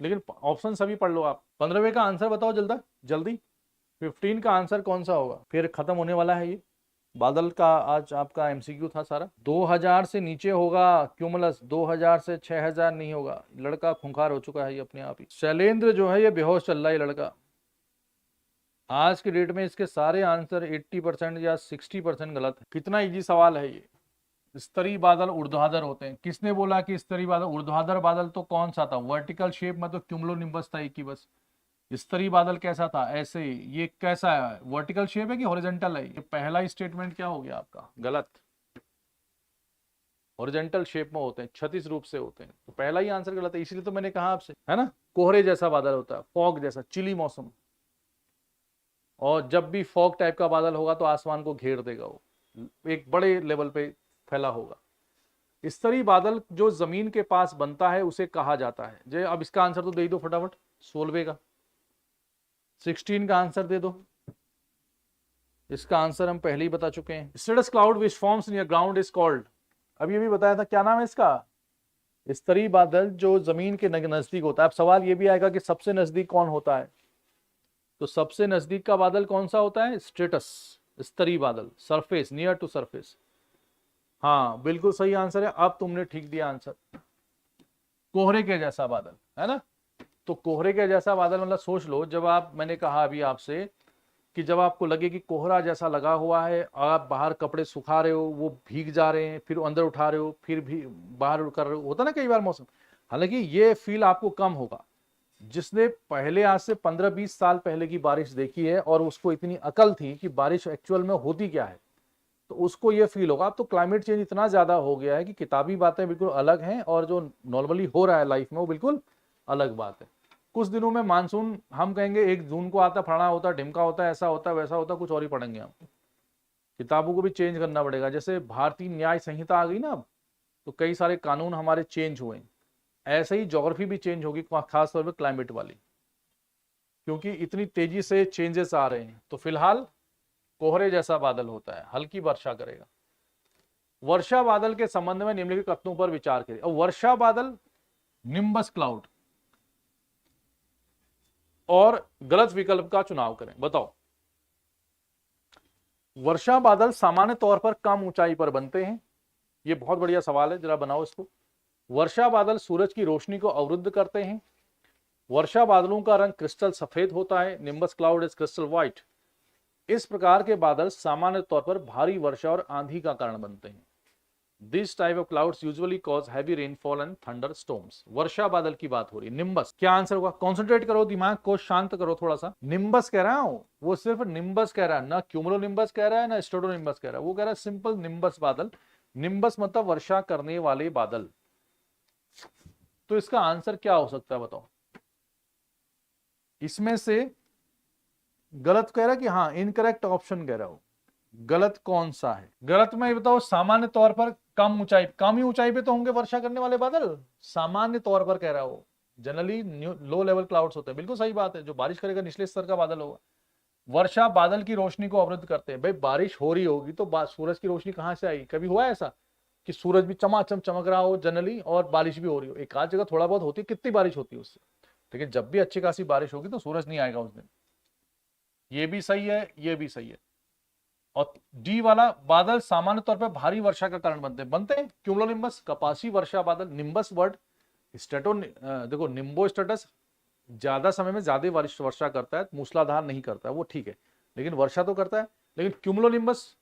लेकिन ऑप्शन सभी पढ़ लो आप। 15वें का आंसर बताओ जल्दी जल्दी। 15 का आंसर कौन सा होगा? फिर खत्म होने वाला है ये बादल का आज आपका एमसीक्यू था सारा। 2000 से नीचे होगा क्यूमुलस, 2000 से 6000 नहीं होगा। लड़का खुंखार हो चुका है ये अपने आप ही। शैलेंद्र जो है ये बेहोश चल रहा है लड़का। आज के डेट में इसके सारे आंसर 80% या 60% गलत है। कितना इजी सवाल है ये। स्तरीय बादल ऊर्ध्वाधर होते हैं। किसने बोला कि स्तरीय बादल? ऊर्ध्वाधर बादल तो कौन सा था? वर्टिकल शेप में तो क्यूमुलोनिम्बस था एक ही बस। स्तरीय बादल कैसा था? ऐसे ही। ये कैसा है? वर्टिकल शेप है कि हॉरिजॉन्टल है? ये पहला ही स्टेटमेंट क्या हो गया आपका? गलत। हॉरिजॉन्टल शेप में होते हैं, क्षैतिज रूप से होते हैं, तो पहला ही आंसर गलत है। इसलिए तो मैंने कहा आपसे, है ना? कोहरे जैसा बादल होता है, फॉग जैसा, चिली मौसम। और जब भी फॉग टाइप का बादल होगा तो आसमान को घेर देगा, वो एक बड़े लेवल पे फैला होगा। स्तरीय बादल जो जमीन के पास बनता है उसे कहा जाता है। जय, अब इसका आंसर तो दे दो फटाफट। 16 का, 16 का आंसर दे दो। इसका आंसर हम पहले ही बता चुके हैं। Status cloud which forms near ground is called. अभी ये भी बताया था, क्या नाम है इसका? स्तरीय बादल जो जमीन के नजदीक होता है। अब सवाल ये भी आएगा कि सबसे नजदीक कौन होता है, तो सबसे नजदीक का बादल कौन सा होता है? स्ट्रेटस, स्तरीय बादल, सरफेस, नियर टू सरफेस। हाँ बिल्कुल सही आंसर है, अब तुमने ठीक दिया आंसर। कोहरे के जैसा बादल, है ना? तो कोहरे के जैसा बादल मतलब सोच लो, जब आप, मैंने कहा अभी आपसे कि जब आपको लगे कि कोहरा जैसा लगा हुआ है, आप बाहर कपड़े सुखा रहे हो, वो भीग जा रहे हैं, फिर अंदर उठा रहे हो, फिर भी बाहर कर रहे हो, होता ना कई बार मौसम। हालांकि ये फील आपको कम होगा। जिसने पहले आज से 15-20 साल पहले की बारिश देखी है और उसको इतनी अकल थी कि बारिश एक्चुअल में होती क्या है, तो उसको ये फील होगा। अब तो क्लाइमेट चेंज इतना ज्यादा हो गया है कि किताबी बातें बिल्कुल अलग हैं और जो नॉर्मली हो रहा है लाइफ में वो बिल्कुल अलग बात है। कुछ दिनों में मानसून, हम कहेंगे 1 जून को आता, फलाना होता, ढिमका होता, ऐसा होता, वैसा होता, कुछ और ही पढ़ेंगे हम। किताबों को भी चेंज करना पड़ेगा। जैसे भारतीय न्याय संहिता आ गई ना अब, तो कई सारे कानून हमारे चेंज हुए। ऐसे ही ज्योग्राफी भी चेंज होगी, खास तौर पर क्लाइमेट वाली, क्योंकि इतनी तेजी से चेंजेस आ रहे हैं। तो फिलहाल कोहरे जैसा बादल होता है, हल्की वर्षा करेगा। वर्षा बादल के संबंध में निम्नलिखित कथनों पर विचार करें। और वर्षा बादल, निम्बस क्लाउड, और गलत विकल्प का चुनाव करें। बताओ। वर्षा बादल सामान्य तौर पर कम ऊंचाई पर बनते हैं। ये बहुत बढ़िया सवाल है, जरा बनाओ इसको। वर्षा बादल सूरज की रोशनी को अवरुद्ध करते हैं। वर्षा बादलों का रंग क्रिस्टल सफेद होता है। Nimbus cloud is crystal white. इस प्रकार के बादल सामान्य तौर पर भारी वर्षा और आंधी का कारण बनते हैं। This type of clouds usually cause heavy rainfall and thunder storms. वर्षा बादल की बात हो रही है। निम्बस क्या आंसर होगा? कॉन्सेंट्रेट करो, दिमाग को शांत करो थोड़ा सा। निम्बस कह रहा हूं, वो सिर्फ निम्बस कह रहा है, ना क्यूमुलो निम्बस कह रहा है, ना स्टेटो निम्बस कह रहा है। वो कह रहा है सिंपल निम्बस बादल। निम्बस मतलब वर्षा करने वाले बादल। तो इसका आंसर क्या हो सकता है बताओ? इसमें से गलत कह रहा है कि हाँ इनकरेक्ट ऑप्शन कह रहा हूं। गलत कौन सा है? गलत में बताओ। सामान्य तौर पर कम ऊंचाई, कम ही ऊंचाई पे तो होंगे वर्षा करने वाले बादल। सामान्य तौर पर कह रहा हो, जनरली लो लेवल क्लाउड्स होते हैं। बिल्कुल सही बात है, जो बारिश करेगा निचले स्तर का बादल होगा। वर्षा बादल की रोशनी को अवरुद्ध करते हैं। भाई बारिश हो रही होगी तो सूरज की रोशनी कहां से आई? कभी हुआ है ऐसा कि सूरज भी चमाचम चमक रहा हो जनरली और बारिश भी हो रही हो? एक आध जगह थोड़ा बहुत होती है, कितनी बारिश होती है उससे। लेकिन जब भी अच्छी खासी बारिश होगी तो सूरज नहीं आएगा उस दिन। ये भी सही है, ये भी सही है। और डी वाला, बादल सामान्य तौर पर भारी वर्षा का कारण बनते हैं। क्यूमुलोनिम्बस, कपासी वर्षा बादल। निम्बस वर्ड देखो निम्बो स्टेटस ज्यादा समय में ज्यादा वर्षा करता है, मूसलाधार नहीं करता है, वो ठीक है, लेकिन वर्षा तो करता है। लेकिन क्यूमुलोनिम्बस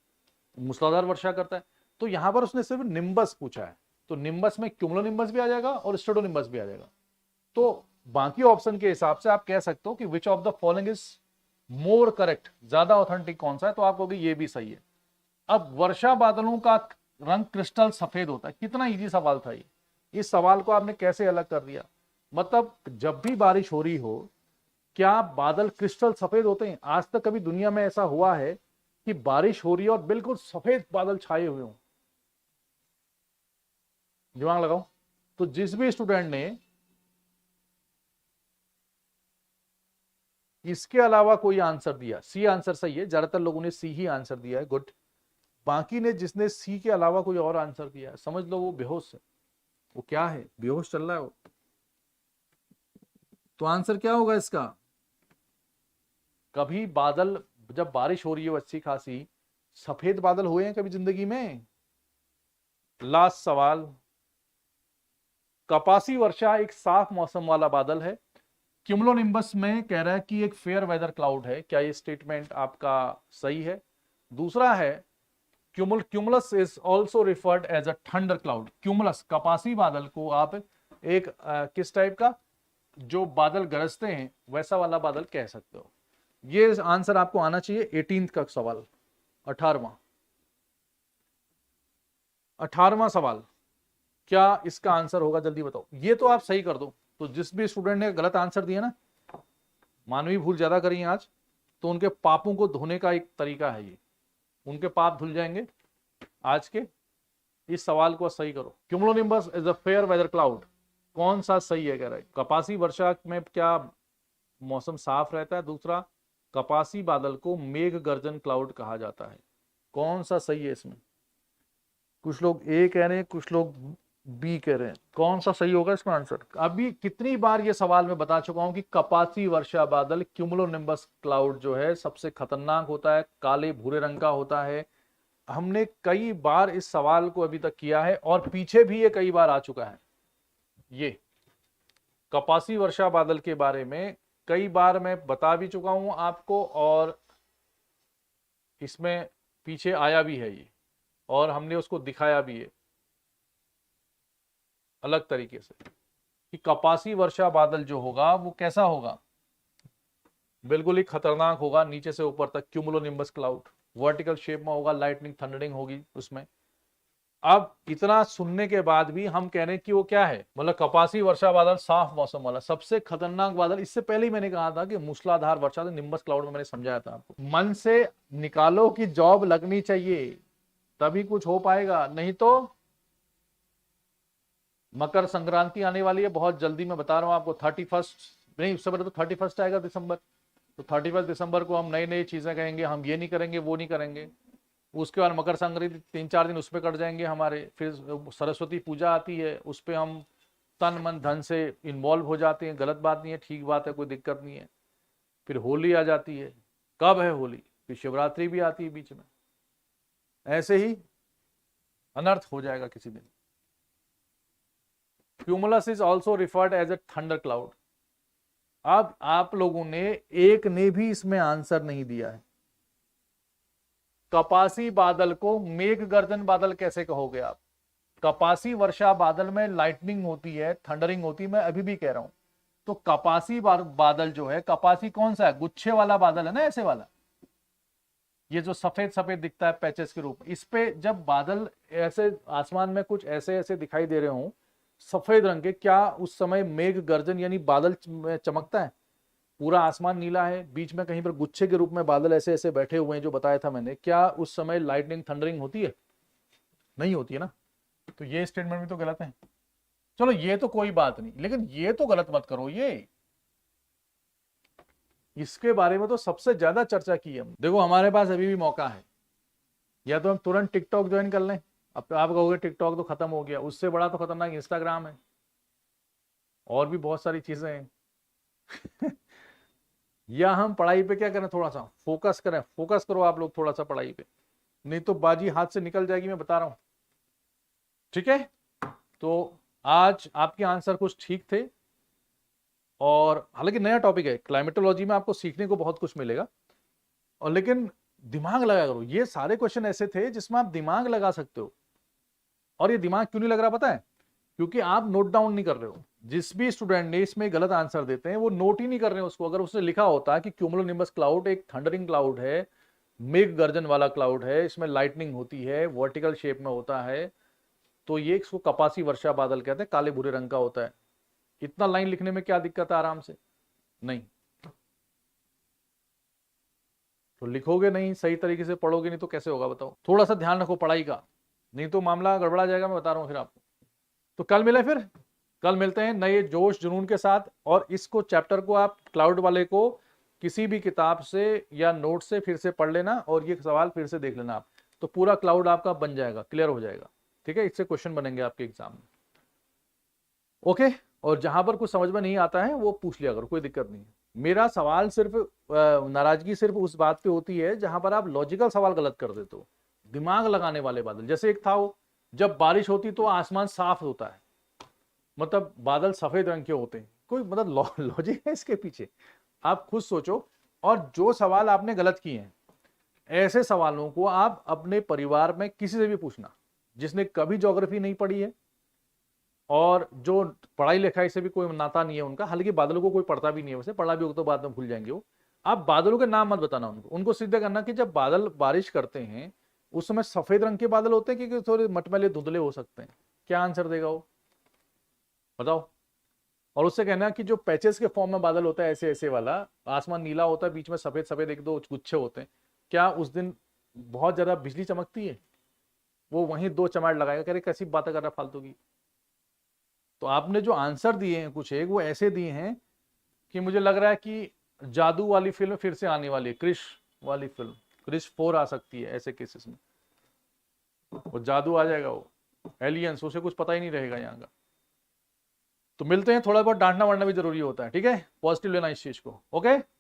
मूसलाधार वर्षा करता है। तो यहां पर उसने सिर्फ निम्बस पूछा है, तो निम्बस में क्यूमुलोनिम्बस भी आ जाएगा और स्टेटोनिम्बस भी आ जाएगा। तो बाकी ऑप्शन के हिसाब से आप कह सकते हो कि which of the following is more correct, ज्यादा ऑथेंटिक कौन सा है, तो आप कहोगे ये भी सही है। अब वर्षा बादलों का रंग क्रिस्टल सफेद होता है, कितना इजी सवाल था ये। इस सवाल को आपने कैसे अलग कर दिया। मतलब जब भी बारिश हो रही हो, क्या बादल क्रिस्टल सफेद होते हैं? आज तक कभी दुनिया में ऐसा हुआ है कि बारिश हो रही है और बिल्कुल सफेद बादल छाए हुए हों? दिमाग लगाओ। तो जिस भी स्टूडेंट ने इसके अलावा कोई आंसर दिया, सी आंसर सही है, ज्यादातर लोगों ने सी ही आंसर दिया है, गुड। बाकी ने जिसने सी के अलावा कोई और आंसर दिया है, समझ लो वो बेहोश है। वो क्या है? बेहोश चल रहा है वो। तो आंसर क्या होगा इसका? कभी बादल, जब बारिश हो रही हो अच्छी खासी, सफेद बादल हुए हैं कभी जिंदगी में? लास्ट सवाल। कपासी वर्षा एक साफ मौसम वाला बादल है। क्यूमुलोनिम्बस में कह रहा है कि एक फेयर वेदर क्लाउड है। क्या ये स्टेटमेंट आपका सही है? दूसरा है cumulus is also referred as a thunder cloud. Cumulus कपासी बादल को आप एक किस टाइप का, जो बादल गरजते हैं वैसा वाला बादल कह सकते हो। ये आंसर आपको आना चाहिए। 18th का सवाल, 18वां सवाल, क्या इसका आंसर होगा? जल्दी बताओ। ये तो आप सही कर दो। तो जिस भी स्टूडेंट ने गलत आंसर दिया ना, मानवीय भूल ज्यादा करी है आज, तो उनके पापों को धोने का एक तरीका है ये, उनके पाप धुल जाएंगे आज के। इस सवाल को सही करो। Cumulonimbus is a fair weather cloud, कौन सा सही है? कह रहा है कपासी वर्षा में क्या मौसम साफ रहता है। दूसरा, कपासी बादल को मेघ गर्जन क्लाउड कहा जाता है। कौन सा सही है इसमें? कुछ लोग ए कह रहे हैं, कुछ लोग बी कह रहे हैं। कौन सा सही होगा इसका आंसर? अभी कितनी बार ये सवाल मैं बता चुका हूं कि कपासी वर्षा बादल क्यूमुलोनिम्बस क्लाउड जो है सबसे खतरनाक होता है, काले भूरे रंग का होता है। हमने कई बार इस सवाल को अभी तक किया है और पीछे भी ये कई बार आ चुका है। ये कपासी वर्षा बादल के बारे में कई बार मैं बता भी चुका हूं आपको, और इसमें पीछे आया भी है ये, और हमने उसको दिखाया भी है अलग तरीके से कि कपासी वर्षा बादल जो होगा वो कैसा होगा। बिल्कुल ही खतरनाक होगा, नीचे से ऊपर तक क्यूमुलोनिम्बस क्लाउड, वर्टिकल शेप में होगा, लाइटनिंग थंडरिंग होगी उसमें। अब इतना सुनने के बाद भी हम कह रहे हैं कि वो क्या है, मतलब कपासी वर्षा बादल साफ मौसम वाला सबसे खतरनाक बादल। इससे पहले ही मैंने कहा था कि मूसलाधार वर्षा, निम्बस क्लाउड में मैंने समझाया था आपको। मन से निकालो कि जॉब लगनी चाहिए, तभी कुछ हो पाएगा, नहीं तो मकर संक्रांति आने वाली है बहुत जल्दी, मैं बता रहा हूं आपको। 31 नहीं, उससे पहले तो 31 आएगा दिसंबर। तो 31 दिसंबर को हम नई नई चीजें कहेंगे, हम ये नहीं करेंगे वो नहीं करेंगे। उसके बाद मकर संक्रांति 3-4 दिन उस पर कट जाएंगे हमारे। फिर सरस्वती पूजा आती है, उस पर हम तन मन धन से इन्वॉल्व हो जाते हैं। गलत बात नहीं है, ठीक बात है, कोई दिक्कत नहीं है। फिर होली आ जाती है। कब है होली? फिर शिवरात्रि भी आती है बीच में। ऐसे ही अनर्थ हो जाएगा किसी दिन। Cumulus is also referred as a thunder cloud. अब आप लोगों ने एक ने भी इसमें आंसर नहीं दिया है। कपासी बादल को मेघ गर्जन बादल कैसे कहोगे आप? कपासी वर्षा बादल में लाइटनिंग होती है, थंडरिंग होती है, मैं अभी भी कह रहा हूं। तो कपासी बादल जो है, कपासी कौन सा है? गुच्छे वाला बादल है ना, ऐसे वाला, ये जो सफेद सफेद दिखता है पैचेस के रूप। इस पे जब बादल ऐसे आसमान में कुछ ऐसे ऐसे दिखाई दे रहे हो सफेद रंग के, क्या उस समय मेघ गर्जन यानी बादल चमकता है? पूरा आसमान नीला है, बीच में कहीं पर गुच्छे के रूप में बादल ऐसे ऐसे बैठे हुए हैं जो बताया था मैंने, क्या उस समय लाइटनिंग थंडरिंग होती है? नहीं होती है ना। तो ये स्टेटमेंट भी तो गलत है। चलो ये तो कोई बात नहीं, लेकिन ये तो गलत मत करो। ये इसके बारे में तो सबसे ज्यादा चर्चा की है। देखो हमारे पास अभी भी मौका है, या तो हम तुरंत टिकटॉक ज्वाइन कर लें। अब आप कहोगे टिकटॉक तो खत्म हो गया, उससे बड़ा तो खतरनाक इंस्टाग्राम है, और भी बहुत सारी चीजें हैं। या हम पढ़ाई पे क्या करें, थोड़ा सा फोकस करें। फोकस करो आप लोग थोड़ा सा पढ़ाई पे, नहीं तो बाजी हाथ से निकल जाएगी, मैं बता रहा हूं। ठीक है, तो आज आपके आंसर कुछ ठीक थे, और हालांकि नया टॉपिक है क्लाइमेटोलॉजी में, आपको सीखने को बहुत कुछ मिलेगा, और लेकिन दिमाग लगा करो। ये सारे क्वेश्चन ऐसे थे जिसमें आप दिमाग लगा सकते हो। और ये दिमाग क्यों नहीं लग रहा पता है? क्योंकि आप नोट डाउन नहीं कर रहे हो। जिस भी स्टूडेंट ने इसमें गलत आंसर देते हैं वो नोट ही नहीं कर रहे हैं उसको। अगर उसने लिखा होता कि क्यूमुलोनिम्बस क्लाउड एक थंडरिंग क्लाउड है, मेघ गर्जन वाला क्लाउड है, इसमें लाइटनिंग होती है, वर्टिकल शेप में होता है, तो ये इसको कपासी वर्षा बादल कहते हैं, काले भूरे रंग का होता है। इतना लाइन लिखने में क्या दिक्कत है आराम से? नहीं। तो लिखोगे नहीं, सही तरीके से पढ़ोगे नहीं तो कैसे होगा बताओ? थोड़ा सा ध्यान रखो पढ़ाई का, नहीं तो मामला गड़बड़ा जाएगा, मैं बता रहा हूं फिर आपको। तो कल मिले फिर, कल मिलते हैं नए जोश जुनून के साथ। और इसको चैप्टर को आप क्लाउड वाले को किसी भी किताब से या नोट से फिर से पढ़ लेना, और ये सवाल फिर से देख लेना आप, तो पूरा क्लाउड आपका बन जाएगा, क्लियर हो जाएगा। ठीक है, इससे क्वेश्चन बनेंगे आपके एग्जाम में। ओके, और जहां पर कुछ समझ में नहीं आता है वो पूछ लिया करो, कोई दिक्कत नहीं है। मेरा सवाल सिर्फ नाराजगी सिर्फ उस बात पे होती है जहां पर आप लॉजिकल सवाल गलत कर देते हो, दिमाग लगाने वाले बादल। जैसे एक था वो, जब बारिश होती तो आसमान साफ होता है, मतलब बादल सफेद रंग के होते हैं, कोई मतलब लॉजिक है इसके पीछे? आप खुद सोचो। और जो सवाल आपने गलत किए हैं, ऐसे सवालों को आप अपने परिवार में किसी से भी पूछना जिसने कभी ज्योग्राफी नहीं पढ़ी है, और जो पढ़ाई लिखाई से भी कोई नाता नहीं है उनका, हालांकि बादलों को कोई पढ़ता भी नहीं है, वैसे पढ़ा भी होगा तो बाद में भूल जाएंगे वो। आप बादलों के नाम मत बताना उनको सीधे करना कि जब बादल बारिश करते हैं उस समय सफेद रंग के बादल होते हैं कि थोड़े मटमैले धुंधले हो सकते हैं? क्या आंसर देगा वो, बताओ? और उससे कहना कि जो पैचेस के फॉर्म में बादल होता है ऐसे ऐसे वाला, आसमान नीला होता है, बीच में सफेद सफेद एक दो गुच्छे होते हैं, क्या उस दिन बहुत ज्यादा बिजली चमकती है? वो वहीं दो चमाट लगाएगा, कह रहे कैसी बातें कर रहा फालतू की। तो आपने जो आंसर दिए हैं कुछ एक वो ऐसे दिए हैं कि मुझे लग रहा है कि जादू वाली फिल्म फिर से आने वाली है, क्रिश वाली फिल्म, क्रिश 4 आ सकती है ऐसे केसेस में। वो जादू आ जाएगा, वो एलियंस, उसे कुछ पता ही नहीं रहेगा यहाँ का। तो मिलते हैं, थोड़ा बहुत डांटना वाटना भी जरूरी होता है, ठीक है? पॉजिटिव लेना इस चीज को। ओके।